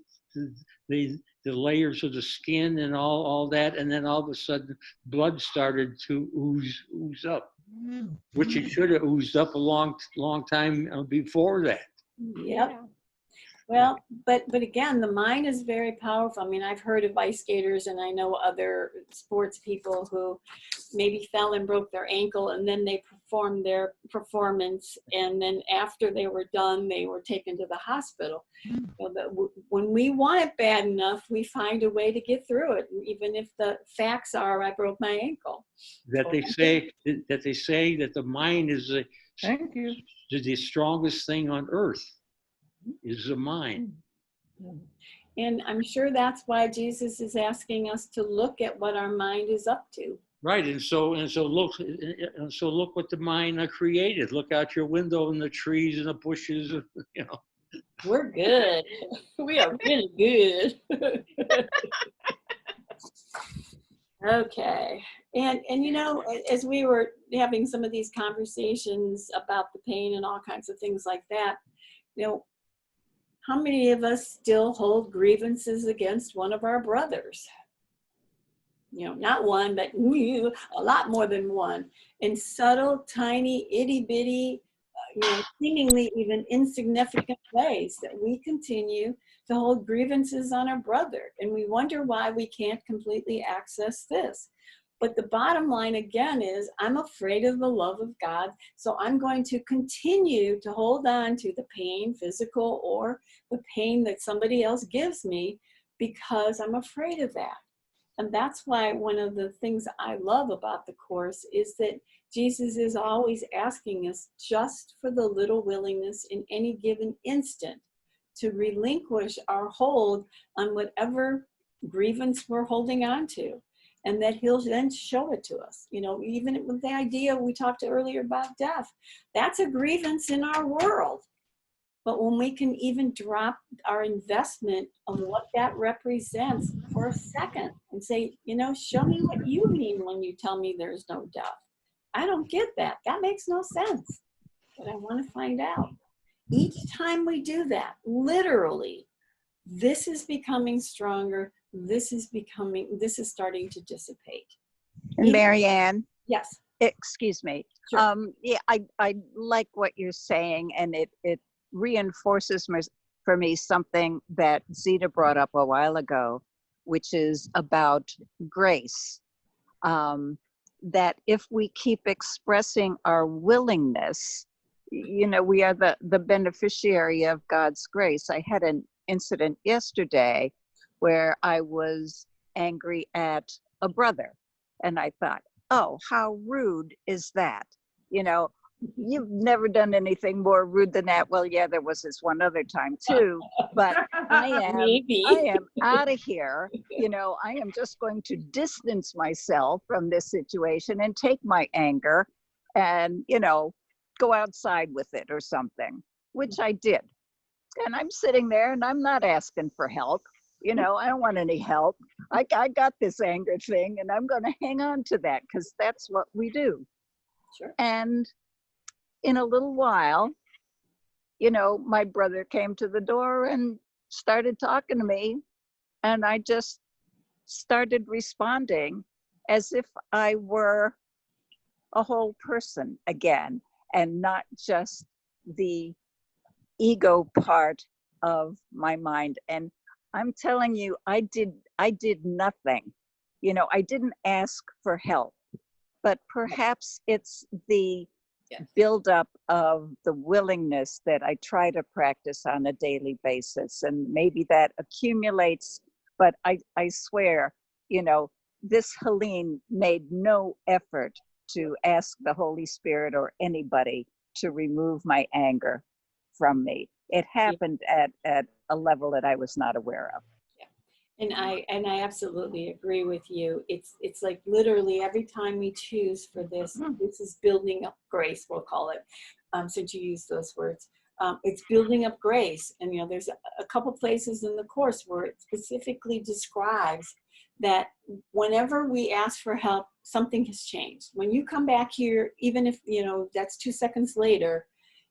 the layers of the skin and all that, and then all of a sudden, blood started to ooze up, which it should have oozed up a long time before that. Yep. Well, but again, the mind is very powerful. I mean, I've heard of ice skaters, and I know other sports people who maybe fell and broke their ankle, and then they performed their performance, and then after they were done, they were taken to the hospital. So that when we want it bad enough, we find a way to get through it, even if the facts are I broke my ankle. That they say that the mind is the strongest thing on earth. Is the mind. And I'm sure that's why Jesus is asking us to look at what our mind is up to. Right, and so look what the mind created. Look out your window and the trees and the bushes. You know, we're good. We are really good. Okay, and you know, as we were having some of these conversations about the pain and all kinds of things like that, you know, how many of us still hold grievances against one of our brothers? You know, not one, but a lot more than one. In subtle, tiny, itty bitty, you know, seemingly even insignificant ways that we continue to hold grievances on our brother. And we wonder why we can't completely access this. But the bottom line again is, I'm afraid of the love of God, so I'm going to continue to hold on to the pain, physical or the pain that somebody else gives me, because I'm afraid of that. And that's why one of the things I love about the Course is that Jesus is always asking us just for the little willingness in any given instant to relinquish our hold on whatever grievance we're holding on to. And that he'll then show it to us. You know, even with the idea we talked earlier about death, that's a grievance in our world. But when we can even drop our investment of what that represents for a second and say, you know, show me what you mean when you tell me there's no death. I don't get that. That makes no sense. But I want to find out. Each time we do that, literally, this is becoming stronger. This is starting to dissipate. And Marianne? Yes. Excuse me. Sure. Yeah, I like what you're saying, and it reinforces for me something that Zita brought up a while ago, which is about grace. That if we keep expressing our willingness, you know, we are the beneficiary of God's grace. I had an incident yesterday where I was angry at a brother, and I thought, oh, how rude is that? You know, you've never done anything more rude than that. Well, yeah, there was this one other time too, but I am out of here. You know, I am just going to distance myself from this situation and take my anger and, you know, go outside with it or something, which I did. And I'm sitting there and I'm not asking for help. You know, I don't want any help. I got this anger thing and I'm going to hang on to that because that's what we do. Sure. And in a little while, you know, my brother came to the door and started talking to me. And I just started responding as if I were a whole person again and not just the ego part of my mind. And I'm telling you, I did nothing. You know, I didn't ask for help, but perhaps it's the buildup of the willingness that I try to practice on a daily basis. And maybe that accumulates, but I swear, you know, this Helene made no effort to ask the Holy Spirit or anybody to remove my anger from me. It happened at a level that I was not aware of. And I absolutely agree with you. It's like literally every time we choose for this, this is building up grace, we'll call it, since you use those words. It's building up grace. And, you know, there's a couple places in the Course where it specifically describes that whenever we ask for help, something has changed. When you come back here, even if, you know, that's 2 seconds later,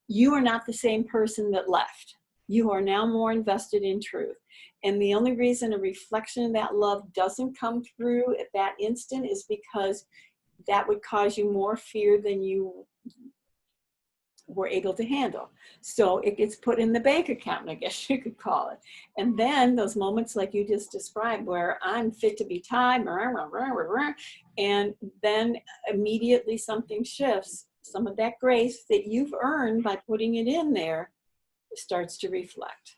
you are not the same person that left. You are now more invested in truth. And the only reason a reflection of that love doesn't come through at that instant is because that would cause you more fear than you we're able to handle. So it gets put in the bank account, I guess you could call it. And then those moments like you just described where I'm fit to be tied, and then immediately something shifts. Some of that grace that you've earned by putting it in there starts to reflect.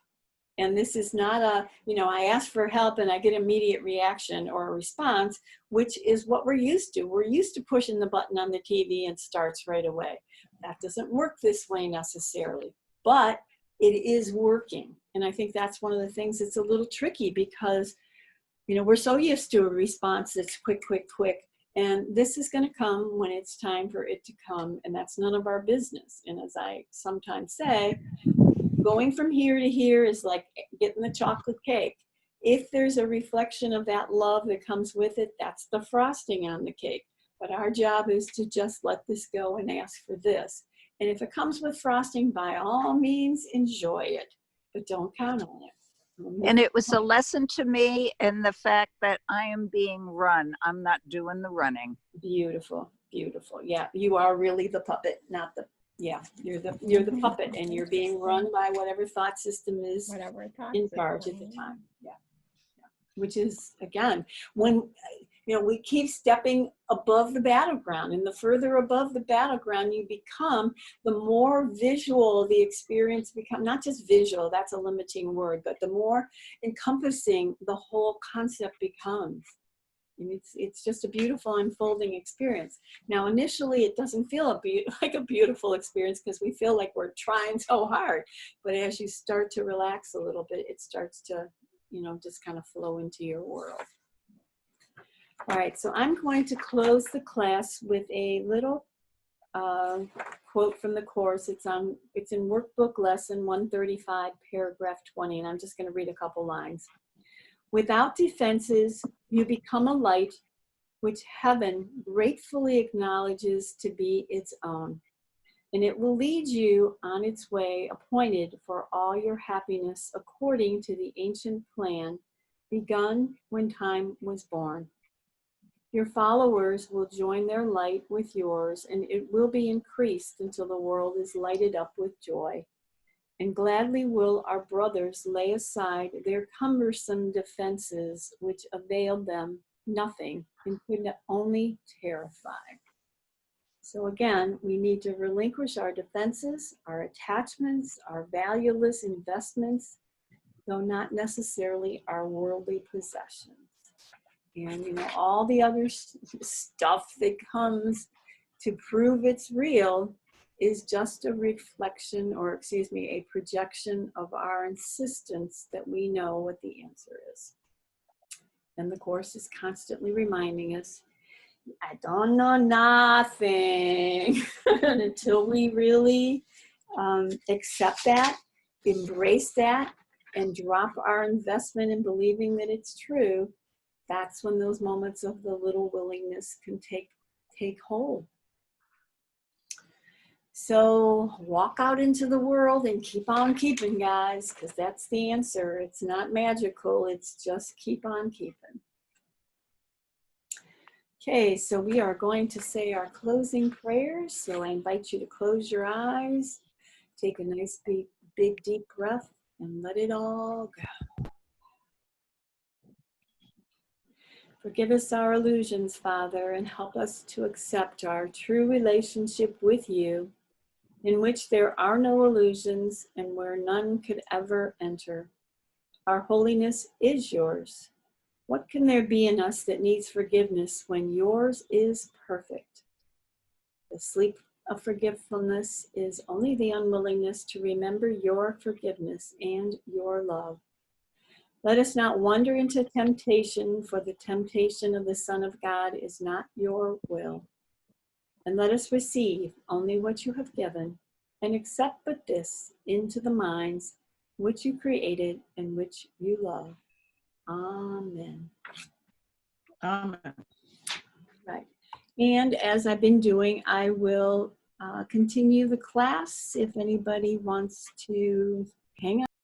And this is not a, I ask for help and I get immediate reaction or a response, which is what we're used to. We're used to pushing the button on the TV and starts right away. That doesn't work this way necessarily, but it is working. And I think that's one of the things that's a little tricky because, we're so used to a response that's quick, quick, quick. And this is going to come when it's time for it to come. And that's none of our business. And as I sometimes say, going from here to here is like getting the chocolate cake. If there's a reflection of that love that comes with it, that's the frosting on the cake. But our job is to just let this go and ask for this. And if it comes with frosting, by all means, enjoy it, but don't count on it. And it was a lesson to me in the fact that I am being run. I'm not doing the running. Beautiful, beautiful. Yeah, you are really the puppet, not the, yeah, you're the puppet and you're being run by whatever thought system is in charge at the time. Yeah. Which is, again, when, we keep stepping above the battleground, and the further above the battleground you become, the more visual the experience becomes. Not just visual, that's a limiting word, but the more encompassing the whole concept becomes. And it's just a beautiful unfolding experience. Now, initially, it doesn't feel like a beautiful experience because we feel like we're trying so hard. But as you start to relax a little bit, it starts to, just kind of flow into your world. All right, so I'm going to close the class with a little quote from the course. It's in workbook lesson 135, paragraph 20, and I'm just going to read a couple lines. Without defenses, you become a light which heaven gratefully acknowledges to be its own, and it will lead you on its way appointed for all your happiness according to the ancient plan begun when time was born. Your followers will join their light with yours, and it will be increased until the world is lighted up with joy. And gladly will our brothers lay aside their cumbersome defenses, which availed them nothing and could only terrify. So again, we need to relinquish our defenses, our attachments, our valueless investments, though not necessarily our worldly possessions. And, all the other stuff that comes to prove it's real is just a reflection, or a projection of our insistence that we know what the answer is. And the Course is constantly reminding us, I don't know nothing until we really accept that, embrace that, and drop our investment in believing that it's true. That's when those moments of the little willingness can take hold. So walk out into the world and keep on keeping, guys, because that's the answer. It's not magical. It's just keep on keeping. Okay, so we are going to say our closing prayers. So I invite you to close your eyes, take a nice big deep breath, and let it all go. Forgive us our illusions, Father, and help us to accept our true relationship with you, in which there are no illusions and where none could ever enter. Our holiness is yours. What can there be in us that needs forgiveness when yours is perfect? The sleep of forgetfulness is only the unwillingness to remember your forgiveness and your love. Let us not wander into temptation, for the temptation of the Son of God is not your will. And let us receive only what you have given, and accept but this into the minds which you created and which you love. Amen. Amen. Right. And as I've been doing, I will continue the class if anybody wants to hang out.